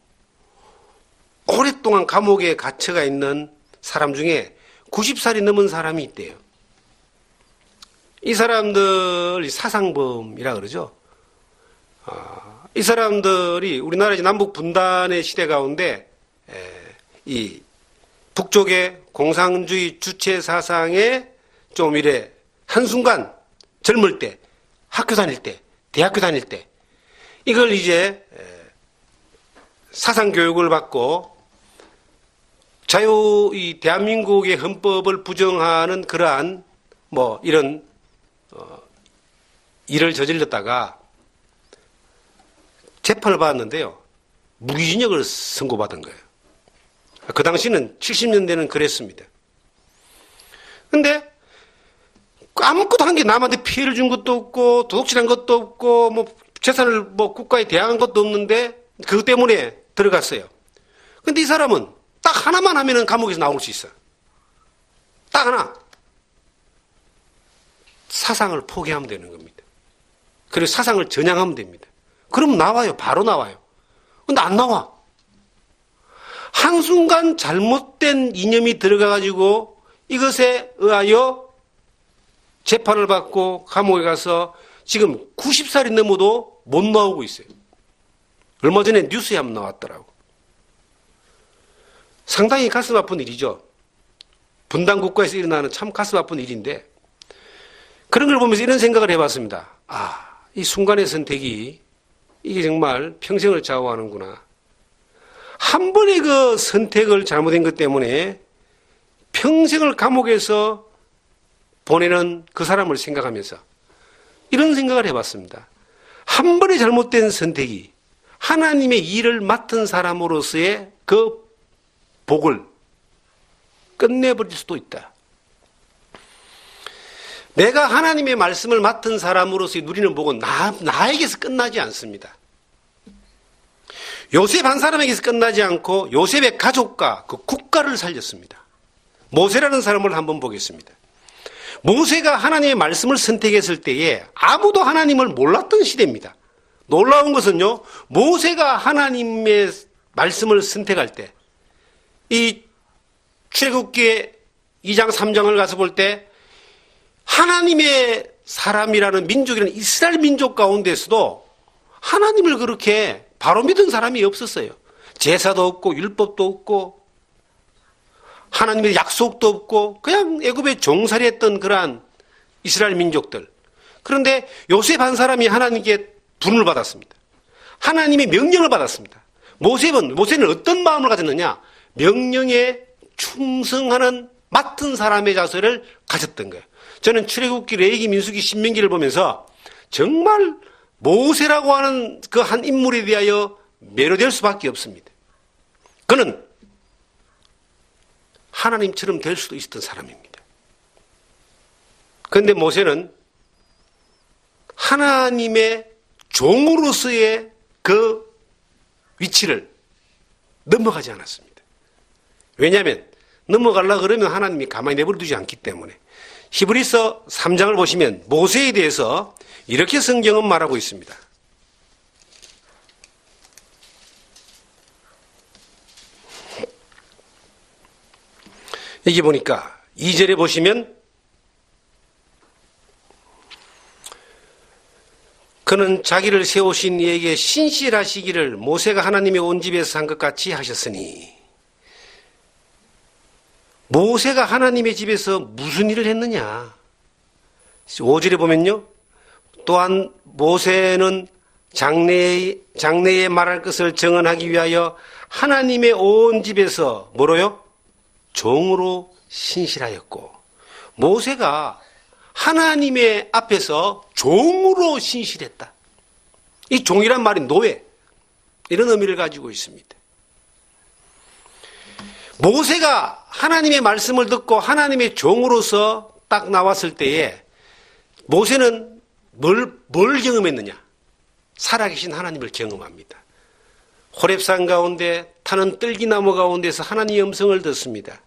오랫동안 감옥에 갇혀가 있는 사람 중에 90살이 넘은 사람이 있대요. 이 사람들이 사상범이라 그러죠. 이 사람들이 우리나라 이제 남북 분단의 시대 가운데 이 북쪽의 공산주의 주체 사상에 좀 이래 한순간 젊을 때, 학교 다닐 때, 대학교 다닐 때 이걸 이제 사상 교육을 받고 이 대한민국의 헌법을 부정하는 그러한 이런 일을 저질렀다가 재판을 받았는데요. 무기징역을 선고받은 거예요. 그 당시는 70년대는 그랬습니다. 근데 아무것도 한 게 남한테 피해를 준 것도 없고 도둑질한 것도 없고 재산을 국가에 대항한 것도 없는데 그것 때문에 들어갔어요. 근데 이 사람은 딱 하나만 하면은 감옥에서 나올 수 있어요. 딱 하나. 사상을 포기하면 되는 겁니다. 그리고 사상을 전향하면 됩니다. 그럼 나와요. 바로 나와요. 근데 안 나와. 한순간 잘못된 이념이 들어가가지고 이것에 의하여 재판을 받고 감옥에 가서 지금 90살이 넘어도 못 나오고 있어요. 얼마 전에 뉴스에 한번 나왔더라고. 상당히 가슴 아픈 일이죠. 분단 국가에서 일어나는 참 가슴 아픈 일인데 그런 걸 보면서 이런 생각을 해봤습니다. 이 순간의 선택이 이게 정말 평생을 좌우하는구나. 한 번의 그 선택을 잘못한 것 때문에 평생을 감옥에서 보내는 그 사람을 생각하면서 이런 생각을 해봤습니다. 한 번의 잘못된 선택이 하나님의 일을 맡은 사람으로서의 그 복을 끝내버릴 수도 있다. 내가 하나님의 말씀을 맡은 사람으로서 누리는 복은 나에게서 끝나지 않습니다. 요셉 한 사람에게서 끝나지 않고 요셉의 가족과 그 국가를 살렸습니다. 모세라는 사람을 한번 보겠습니다. 모세가 하나님의 말씀을 선택했을 때에 아무도 하나님을 몰랐던 시대입니다. 놀라운 것은요, 모세가 하나님의 말씀을 선택할 때 이 출애굽기 2장 3장을 가서 볼 때 하나님의 사람이라는 민족이라는 이스라엘 민족 가운데서도 하나님을 그렇게 바로 믿은 사람이 없었어요. 제사도 없고 율법도 없고 하나님의 약속도 없고 그냥 애굽에 종살이했던 그러한 이스라엘 민족들. 그런데 요셉 한 사람이 하나님께 분을 받았습니다. 하나님의 명령을 받았습니다. 모세는 어떤 마음을 가졌느냐? 명령에 충성하는 맡은 사람의 자세를 가졌던 거예요. 저는 출애굽기, 레위기, 민수기, 신명기를 보면서 정말 모세라고 하는 그 한 인물에 대하여 매료될 수밖에 없습니다. 그는 하나님처럼 될 수도 있었던 사람입니다. 그런데 모세는 하나님의 종으로서의 그 위치를 넘어가지 않았습니다. 왜냐하면 넘어가려고 그러면 하나님이 가만히 내버려 두지 않기 때문에. 히브리서 3장을 보시면 모세에 대해서 이렇게 성경은 말하고 있습니다. 여기 보니까 2절에 보시면 그는 자기를 세우신 이에게 신실하시기를 모세가 하나님의 온 집에서 한 것 같이 하셨으니. 모세가 하나님의 집에서 무슨 일을 했느냐? 5절에 보면요. 또한 모세는 장래에 말할 것을 정언하기 위하여 하나님의 온 집에서 뭐로요? 종으로 신실하였고. 모세가 하나님의 앞에서 종으로 신실했다. 이 종이란 말이 노예. 이런 의미를 가지고 있습니다. 모세가 하나님의 말씀을 듣고 하나님의 종으로서 딱 나왔을 때에 모세는 뭘 경험했느냐? 살아계신 하나님을 경험합니다. 호렙산 가운데 타는 뜰기나무 가운데서 하나님의 음성을 듣습니다.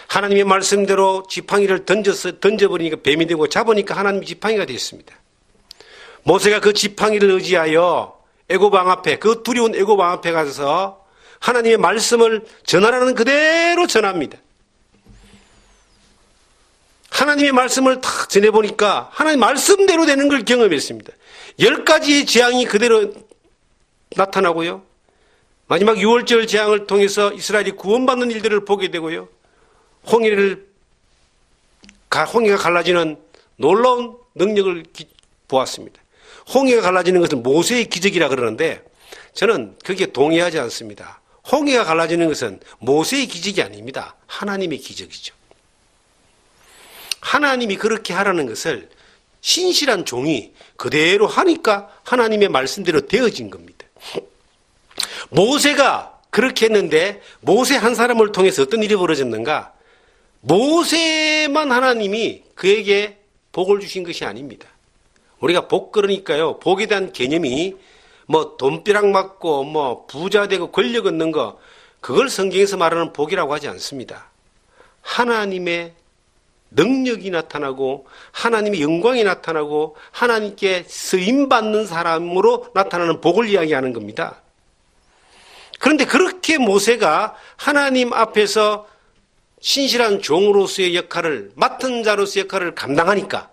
하나님의 말씀대로 지팡이를 던져버리니까 뱀이 되고 잡으니까 하나님의 지팡이가 됐습니다. 모세가 그 지팡이를 의지하여 애굽 왕 앞에, 그 두려운 애굽 왕 앞에 가서 하나님의 말씀을 전하라는 그대로 전합니다. 하나님의 말씀을 딱 전해보니까 하나님 말씀대로 되는 걸 경험했습니다. 10가지의 재앙이 그대로 나타나고요. 마지막 6월절 재앙을 통해서 이스라엘이 구원받는 일들을 보게 되고요. 홍해가 갈라지는 놀라운 능력을 보았습니다. 홍해가 갈라지는 것은 모세의 기적이라 그러는데 저는 그게 동의하지 않습니다. 홍해가 갈라지는 것은 모세의 기적이 아닙니다. 하나님의 기적이죠. 하나님이 그렇게 하라는 것을 신실한 종이 그대로 하니까 하나님의 말씀대로 되어진 겁니다. 모세가 그렇게 했는데 모세 한 사람을 통해서 어떤 일이 벌어졌는가? 모세만 하나님이 그에게 복을 주신 것이 아닙니다. 우리가 복 그러니까요. 복에 대한 개념이 뭐 돈벼락 맞고 뭐 부자 되고 권력 얻는 거 그걸 성경에서 말하는 복이라고 하지 않습니다. 하나님의 능력이 나타나고 하나님의 영광이 나타나고 하나님께 쓰임받는 사람으로 나타나는 복을 이야기하는 겁니다. 그런데 그렇게 모세가 하나님 앞에서 신실한 종으로서의 역할을 맡은 자로서의 역할을 감당하니까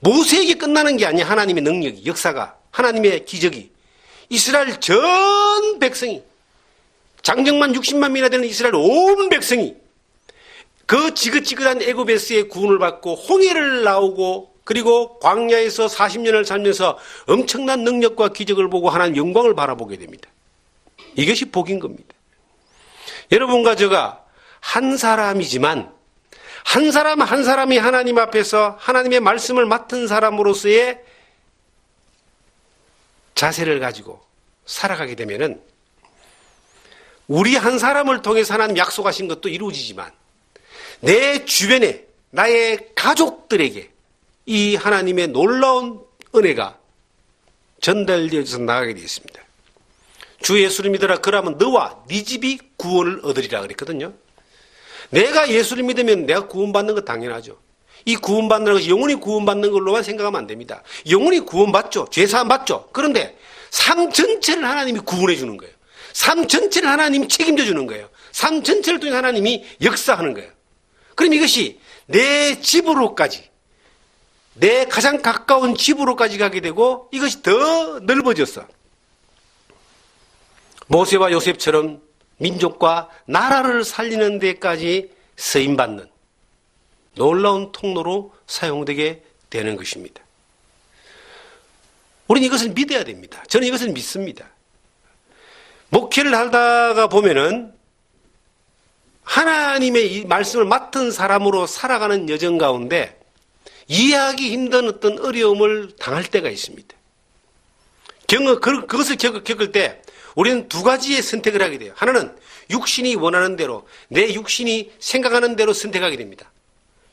모세에게 끝나는 게 아니야. 하나님의 능력이, 역사가, 하나님의 기적이 이스라엘 전 백성이 장정만 60만 명이나 되는 이스라엘 온 백성이 그 지긋지긋한 애굽에서의 구원을 받고 홍해를 나오고 그리고 광야에서 40년을 살면서 엄청난 능력과 기적을 보고 하나님 영광을 바라보게 됩니다. 이것이 복인 겁니다. 여러분과 제가 한 사람이지만 한 사람 한 사람이 하나님 앞에서 하나님의 말씀을 맡은 사람으로서의 자세를 가지고 살아가게 되면은 우리 한 사람을 통해서 하나님 약속하신 것도 이루어지지만 내 주변에 나의 가족들에게 이 하나님의 놀라운 은혜가 전달되어서 나가게 되어 있습니다. 주 예수를 믿어라. 그러면 너와 네 집이 구원을 얻으리라 그랬거든요. 내가 예수를 믿으면 내가 구원받는 거 당연하죠. 이 구원받는 것이 영원히 구원받는 걸로만 생각하면 안 됩니다. 영원히 구원받죠. 죄사함 받죠. 그런데 삶 전체를 하나님이 구원해 주는 거예요. 삶 전체를 하나님이 책임져 주는 거예요. 삶 전체를 통해 하나님이 역사하는 거예요. 그럼 이것이 내 집으로까지, 내 가장 가까운 집으로까지 가게 되고 이것이 더 넓어졌어. 모세와 요셉처럼 민족과 나라를 살리는 데까지 쓰임받는 놀라운 통로로 사용되게 되는 것입니다. 우리는 이것을 믿어야 됩니다. 저는 이것을 믿습니다. 목회를 하다가 보면은 하나님의 이 말씀을 맡은 사람으로 살아가는 여정 가운데 이해하기 힘든 어떤 어려움을 당할 때가 있습니다. 그것을 겪을 때 우리는 두 가지의 선택을 하게 돼요. 하나는 육신이 원하는 대로, 내 육신이 생각하는 대로 선택하게 됩니다.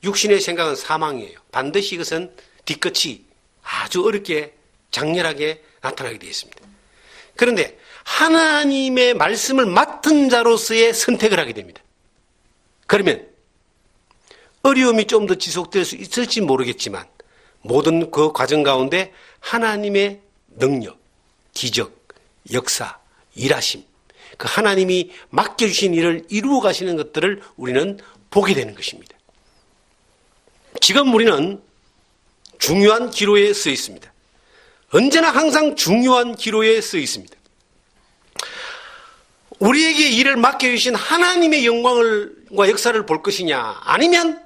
육신의 생각은 사망이에요. 반드시 이것은 뒤끝이 아주 어렵게 장렬하게 나타나게 되어 있습니다. 그런데 하나님의 말씀을 맡은 자로서의 선택을 하게 됩니다. 그러면 어려움이 좀 더 지속될 수 있을지 모르겠지만 모든 그 과정 가운데 하나님의 능력, 기적, 역사, 일하심, 그 하나님이 맡겨주신 일을 이루어 가시는 것들을 우리는 보게 되는 것입니다. 지금 우리는 중요한 기로에 서 있습니다. 언제나 항상 중요한 기로에 서 있습니다. 우리에게 일을 맡겨주신 하나님의 영광과 역사를 볼 것이냐, 아니면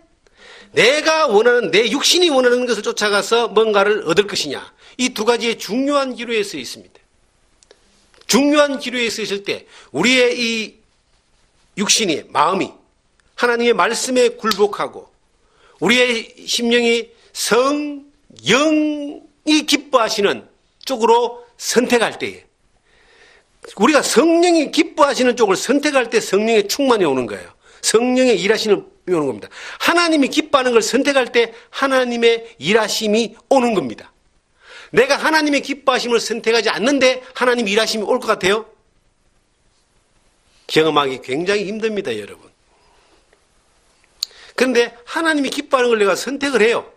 내가 원하는, 내 육신이 원하는 것을 쫓아가서 뭔가를 얻을 것이냐, 이 두 가지의 중요한 기로에 서 있습니다. 중요한 기로에 서 있을 때 우리의 이 육신이, 마음이 하나님의 말씀에 굴복하고 우리의 심령이 영이 기뻐하시는 쪽으로 선택할 때에 우리가 성령이 기뻐하시는 쪽을 선택할 때 성령의 충만이 오는 거예요. 성령의 일하시는 오는 겁니다. 하나님이 기뻐하는 걸 선택할 때 하나님의 일하심이 오는 겁니다. 내가 하나님의 기뻐하심을 선택하지 않는데 하나님 일하심이 올 것 같아요? 경험하기 굉장히 힘듭니다, 여러분. 그런데 하나님이 기뻐하는 걸 내가 선택을 해요.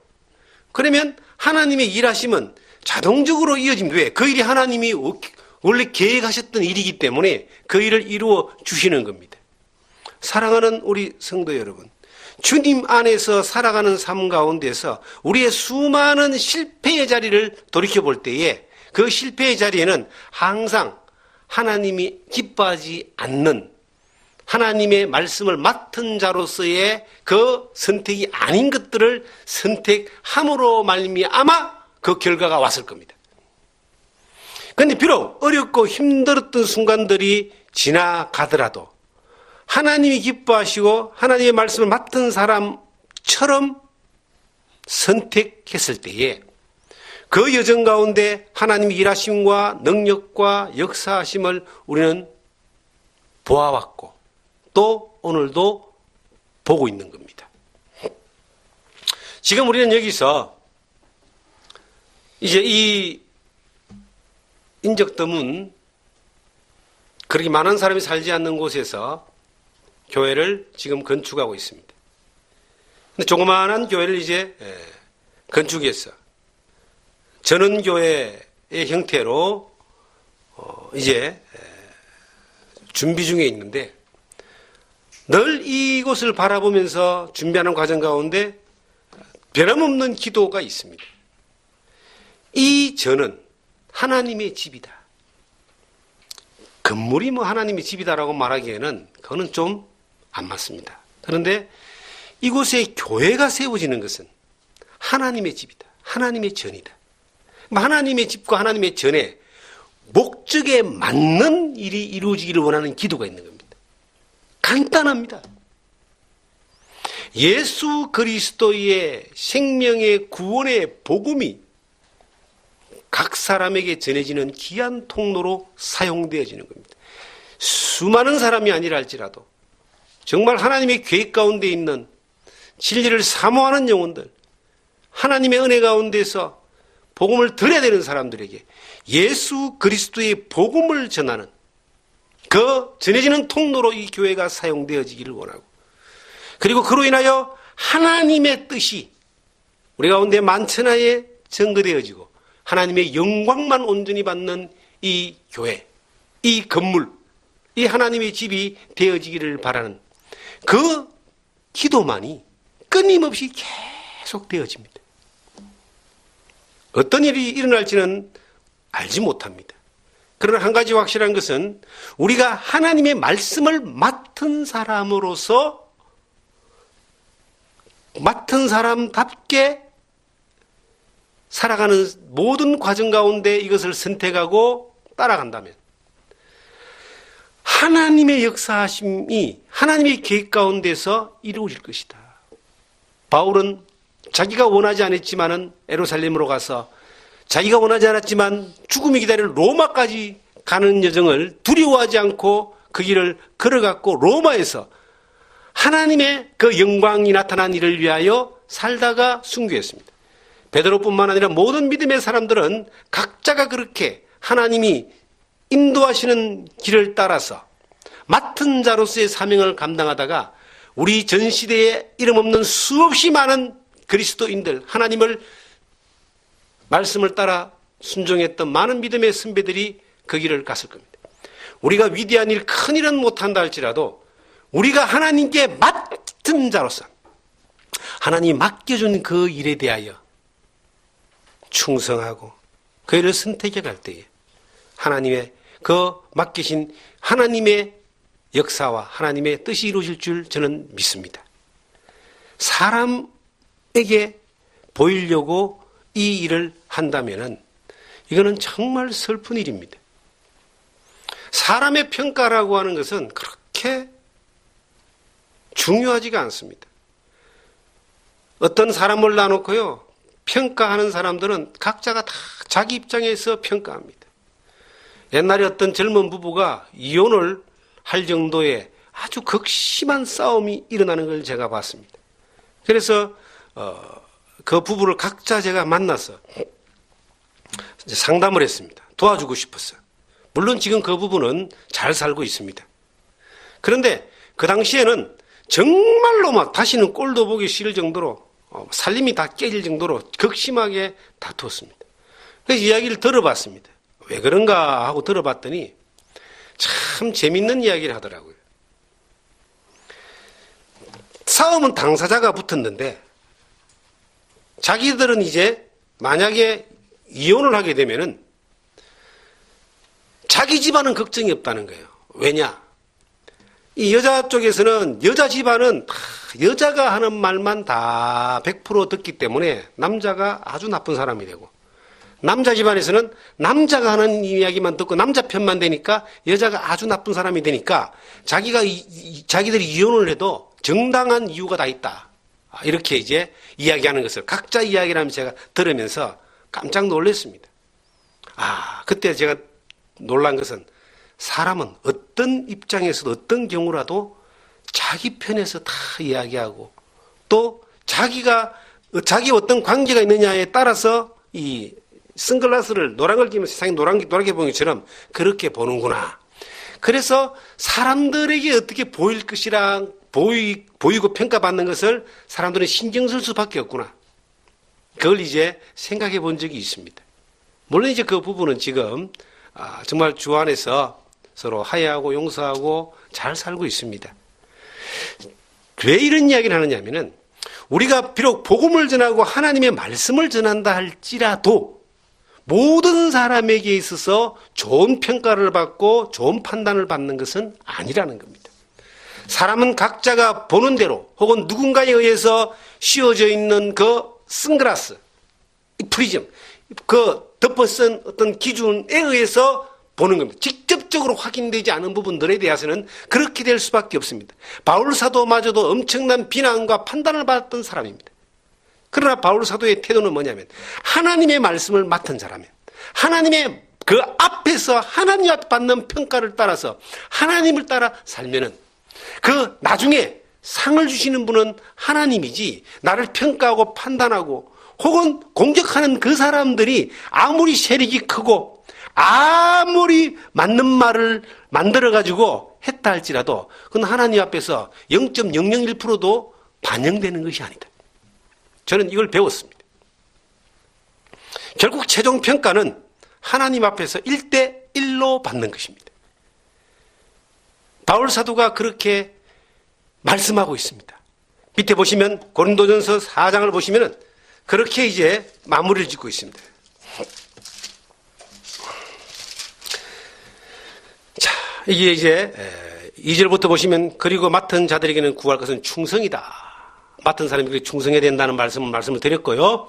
그러면 하나님의 일하심은 자동적으로 이어집니다. 왜? 그 일이 하나님이 원래 계획하셨던 일이기 때문에 그 일을 이루어 주시는 겁니다. 사랑하는 우리 성도 여러분, 주님 안에서 살아가는 삶 가운데서 우리의 수많은 실패의 자리를 돌이켜볼 때에 그 실패의 자리에는 항상 하나님이 기뻐하지 않는 하나님의 말씀을 맡은 자로서의 그 선택이 아닌 것들을 선택함으로 말미암아 그 결과가 왔을 겁니다. 그런데 비록 어렵고 힘들었던 순간들이 지나가더라도 하나님이 기뻐하시고 하나님의 말씀을 맡은 사람처럼 선택했을 때에 그 여정 가운데 하나님의 일하심과 능력과 역사하심을 우리는 보아왔고 또 오늘도 보고 있는 겁니다. 지금 우리는 여기서 이제 이 인적더문 그렇게 많은 사람이 살지 않는 곳에서 교회를 지금 건축하고 있습니다. 근데 조그마한 교회를 이제 건축해서 전원교회의 형태로 이제 준비 중에 있는데 늘 이곳을 바라보면서 준비하는 과정 가운데 변함없는 기도가 있습니다. 이 전은 하나님의 집이다. 건물이 뭐 하나님의 집이다라고 말하기에는 그거는 좀 안 맞습니다. 그런데 이곳에 교회가 세워지는 것은 하나님의 집이다. 하나님의 전이다. 하나님의 집과 하나님의 전에 목적에 맞는 일이 이루어지기를 원하는 기도가 있는 겁니다. 간단합니다. 예수 그리스도의 생명의 구원의 복음이 각 사람에게 전해지는 귀한 통로로 사용되어지는 겁니다. 수많은 사람이 아니라 할지라도 정말 하나님의 계획 가운데 있는 진리를 사모하는 영혼들, 하나님의 은혜 가운데서 복음을 들어야 되는 사람들에게 예수 그리스도의 복음을 전하는 그 전해지는 통로로 이 교회가 사용되어지기를 원하고, 그리고 그로 인하여 하나님의 뜻이 우리 가운데 만천하에 증거되어지고 하나님의 영광만 온전히 받는 이 교회, 이 건물, 이 하나님의 집이 되어지기를 바라는 그 기도만이 끊임없이 계속 되어집니다. 어떤 일이 일어날지는 알지 못합니다. 그러나 한 가지 확실한 것은 우리가 하나님의 말씀을 맡은 사람으로서 맡은 사람답게 살아가는 모든 과정 가운데 이것을 선택하고 따라간다면 하나님의 역사하심이 하나님의 계획 가운데서 이루어질 것이다. 바울은 자기가 원하지 않았지만은 예루살렘으로 가서 자기가 원하지 않았지만 죽음이 기다릴 로마까지 가는 여정을 두려워하지 않고 그 길을 걸어갔고 로마에서 하나님의 그 영광이 나타난 일을 위하여 살다가 순교했습니다. 베드로뿐만 아니라 모든 믿음의 사람들은 각자가 그렇게 하나님이 인도하시는 길을 따라서 맡은 자로서의 사명을 감당하다가 우리 전 시대에 이름 없는 수없이 많은 그리스도인들, 하나님을 말씀을 따라 순종했던 많은 믿음의 선배들이 그 길을 갔을 겁니다. 우리가 위대한 일, 큰 일은 못한다 할지라도 우리가 하나님께 맡은 자로서 하나님이 맡겨준 그 일에 대하여 충성하고 그 일을 선택해 갈 때에 하나님의 그 맡기신 하나님의 역사와 하나님의 뜻이 이루어질 줄 저는 믿습니다. 사람에게 보이려고 이 일을 한다면은 이거는 정말 슬픈 일입니다. 사람의 평가라고 하는 것은 그렇게 중요하지가 않습니다. 어떤 사람을 놔놓고요, 평가하는 사람들은 각자가 다 자기 입장에서 평가합니다. 옛날에 어떤 젊은 부부가 이혼을 할 정도의 아주 극심한 싸움이 일어나는 걸 제가 봤습니다. 그래서 그 부부를 각자 제가 만나서 상담을 했습니다. 도와주고 싶었어요. 물론 지금 그 부부는 잘 살고 있습니다. 그런데 그 당시에는 정말로 막 다시는 꼴도 보기 싫을 정도로 살림이 다 깨질 정도로 극심하게 다투었습니다. 그래서 이야기를 들어봤습니다. 왜 그런가 하고 들어봤더니 참 재밌는 이야기를 하더라고요. 싸움은 당사자가 붙었는데 자기들은 이제 만약에 이혼을 하게 되면은 자기 집안은 걱정이 없다는 거예요. 왜냐? 이 여자 쪽에서는 여자 집안은 다 여자가 하는 말만 다 100% 듣기 때문에 남자가 아주 나쁜 사람이 되고, 남자 집안에서는 남자가 하는 이야기만 듣고 남자 편만 되니까 여자가 아주 나쁜 사람이 되니까 자기들이 이혼을 해도 정당한 이유가 다 있다. 이렇게 이제 이야기하는 것을 각자 이야기를 하면서 제가 들으면서 깜짝 놀랐습니다. 그때 제가 놀란 것은 사람은 어떤 입장에서도 어떤 경우라도 자기 편에서 다 이야기하고 또 자기 어떤 관계가 있느냐에 따라서 이 선글라스를 노란 걸 끼면 세상이 노랗게 보는 것처럼 그렇게 보는구나. 그래서 사람들에게 어떻게 보일 것이랑 보이고 평가받는 것을 사람들은 신경 쓸 수밖에 없구나. 그걸 이제 생각해 본 적이 있습니다. 물론 이제 그 부분은 지금 정말 주 안에서 서로 화해하고 용서하고 잘 살고 있습니다. 왜 이런 이야기를 하느냐 하면은 우리가 비록 복음을 전하고 하나님의 말씀을 전한다 할지라도 모든 사람에게 있어서 좋은 평가를 받고 좋은 판단을 받는 것은 아니라는 겁니다. 사람은 각자가 보는 대로 혹은 누군가에 의해서 씌워져 있는 그 선글라스, 프리즘, 그 덮어쓴 어떤 기준에 의해서 보는 겁니다. 직접적으로 확인되지 않은 부분들에 대해서는 그렇게 될 수밖에 없습니다. 바울 사도마저도 엄청난 비난과 판단을 받았던 사람입니다. 그러나 바울 사도의 태도는 뭐냐면 하나님의 말씀을 맡은 자라면 하나님의 그 앞에서 하나님 앞에 받는 평가를 따라서 하나님을 따라 살면은 그 나중에 상을 주시는 분은 하나님이지 나를 평가하고 판단하고 혹은 공격하는 그 사람들이 아무리 세력이 크고 아무리 맞는 말을 만들어가지고 했다 할지라도 그건 하나님 앞에서 0.001%도 반영되는 것이 아니다. 저는 이걸 배웠습니다. 결국 최종 평가는 하나님 앞에서 1대1로 받는 것입니다. 바울 사도가 그렇게 말씀하고 있습니다. 밑에 보시면 고린도전서 4장을 보시면은 그렇게 이제 마무리를 짓고 있습니다. 자, 이게 이제 2절부터 보시면 그리고 맡은 자들에게는 구할 것은 충성이다. 맡은 사람에게 충성해야 된다는 말씀을 드렸고요.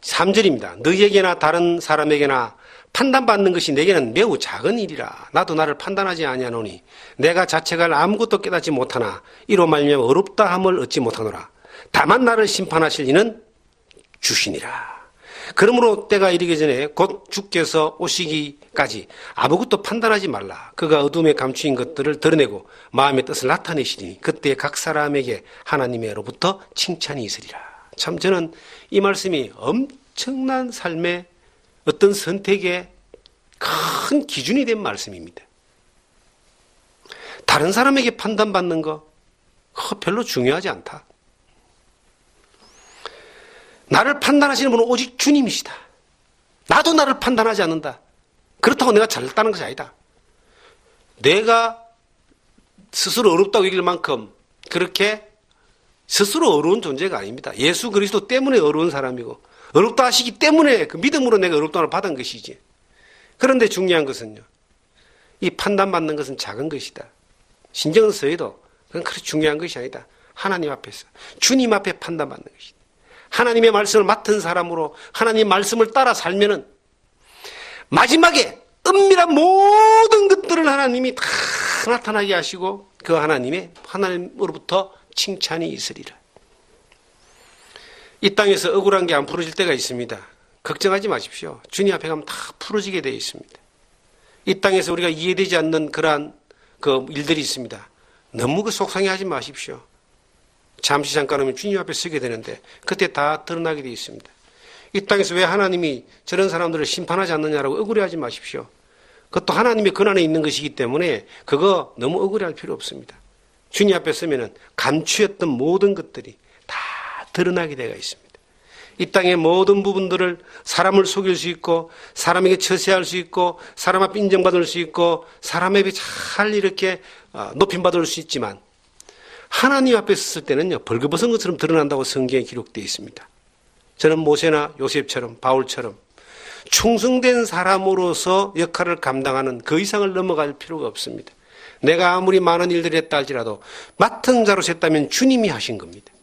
3절입니다. 너희에게나 다른 사람에게나 판단받는 것이 내게는 매우 작은 일이라. 나도 나를 판단하지 아니하노니 내가 자책할 아무것도 깨닫지 못하나 이로 말미암아 어렵다 함을 얻지 못하노라. 다만 나를 심판하실 이는 주시니라. 그러므로 때가 이르기 전에 곧 주께서 오시기까지 아무것도 판단하지 말라. 그가 어둠에 감추인 것들을 드러내고 마음의 뜻을 나타내시리니 그때 각 사람에게 하나님으로부터 칭찬이 있으리라. 참 저는 이 말씀이 엄청난 삶의 어떤 선택의 큰 기준이 된 말씀입니다. 다른 사람에게 판단받는 거 별로 중요하지 않다. 나를 판단하시는 분은 오직 주님이시다. 나도 나를 판단하지 않는다. 그렇다고 내가 잘났다는 것이 아니다. 내가 스스로 어렵다고 얘기할 만큼 그렇게 스스로 어려운 존재가 아닙니다. 예수 그리스도 때문에 어려운 사람이고 어렵다 하시기 때문에 그 믿음으로 내가 어렵다를 받은 것이지. 그런데 중요한 것은요. 이 판단받는 것은 작은 것이다. 신경을 써도 그건 그렇게 중요한 것이 아니다. 하나님 앞에서 주님 앞에 판단받는 것이다. 하나님의 말씀을 맡은 사람으로 하나님의 말씀을 따라 살면은 마지막에 은밀한 모든 것들을 하나님이 다 나타나게 하시고 그 하나님으로부터 칭찬이 있으리라. 이 땅에서 억울한 게 안 풀어질 때가 있습니다. 걱정하지 마십시오. 주님 앞에 가면 다 풀어지게 되어 있습니다. 이 땅에서 우리가 이해되지 않는 그러한 그 일들이 있습니다. 너무 그 속상해하지 마십시오. 잠시 잠깐 오면 주님 앞에 서게 되는데 그때 다 드러나게 되어 있습니다. 이 땅에서 왜 하나님이 저런 사람들을 심판하지 않느냐라고 억울해하지 마십시오. 그것도 하나님의 권한에 있는 것이기 때문에 그거 너무 억울해할 필요 없습니다. 주님 앞에 서면은 감추었던 모든 것들이 다 드러나게 되어 있습니다. 이 땅의 모든 부분들을 사람을 속일 수 있고 사람에게 처세할 수 있고 사람 앞에 인정받을 수 있고 사람에게 잘 이렇게 높임받을 수 있지만 하나님 앞에 섰을 때는요 벌거벗은 것처럼 드러난다고 성경에 기록되어 있습니다. 저는 모세나 요셉처럼 바울처럼 충성된 사람으로서 역할을 감당하는 그 이상을 넘어갈 필요가 없습니다. 내가 아무리 많은 일들을 했다 할지라도 맡은 자로 셌다면 주님이 하신 겁니다.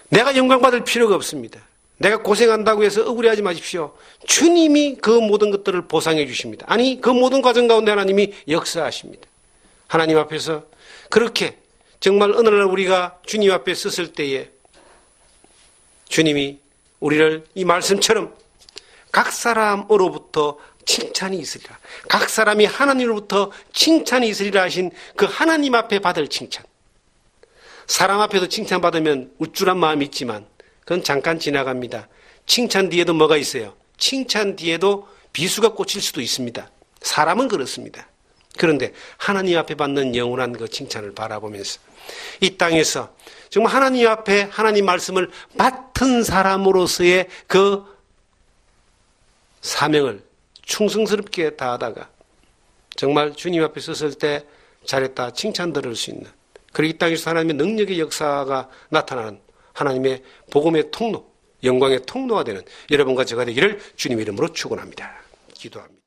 내가 영광받을 필요가 없습니다. 내가 고생한다고 해서 억울해하지 마십시오. 주님이 그 모든 것들을 보상해 주십니다. 아니 그 모든 과정 가운데 하나님이 역사하십니다. 하나님 앞에서 그렇게 정말 어느 날 우리가 주님 앞에 섰을 때에 주님이 우리를 이 말씀처럼 각 사람으로부터 칭찬이 있으리라. 각 사람이 하나님으로부터 칭찬이 있으리라 하신 그 하나님 앞에 받을 칭찬. 사람 앞에서 칭찬받으면 우쭐한 마음이 있지만 그건 잠깐 지나갑니다. 칭찬 뒤에도 뭐가 있어요? 칭찬 뒤에도 비수가 꽂힐 수도 있습니다. 사람은 그렇습니다. 그런데 하나님 앞에 받는 영원한 그 칭찬을 바라보면서 이 땅에서 정말 하나님 앞에 하나님 말씀을 맡은 사람으로서의 그 사명을 충성스럽게 다하다가 정말 주님 앞에 섰을 때 잘했다 칭찬 들을 수 있는 그리고 이 땅에서 하나님의 능력의 역사가 나타나는 하나님의 복음의 통로, 영광의 통로가 되는 여러분과 제가 되기를 주님 이름으로 축원합니다. 기도합니다.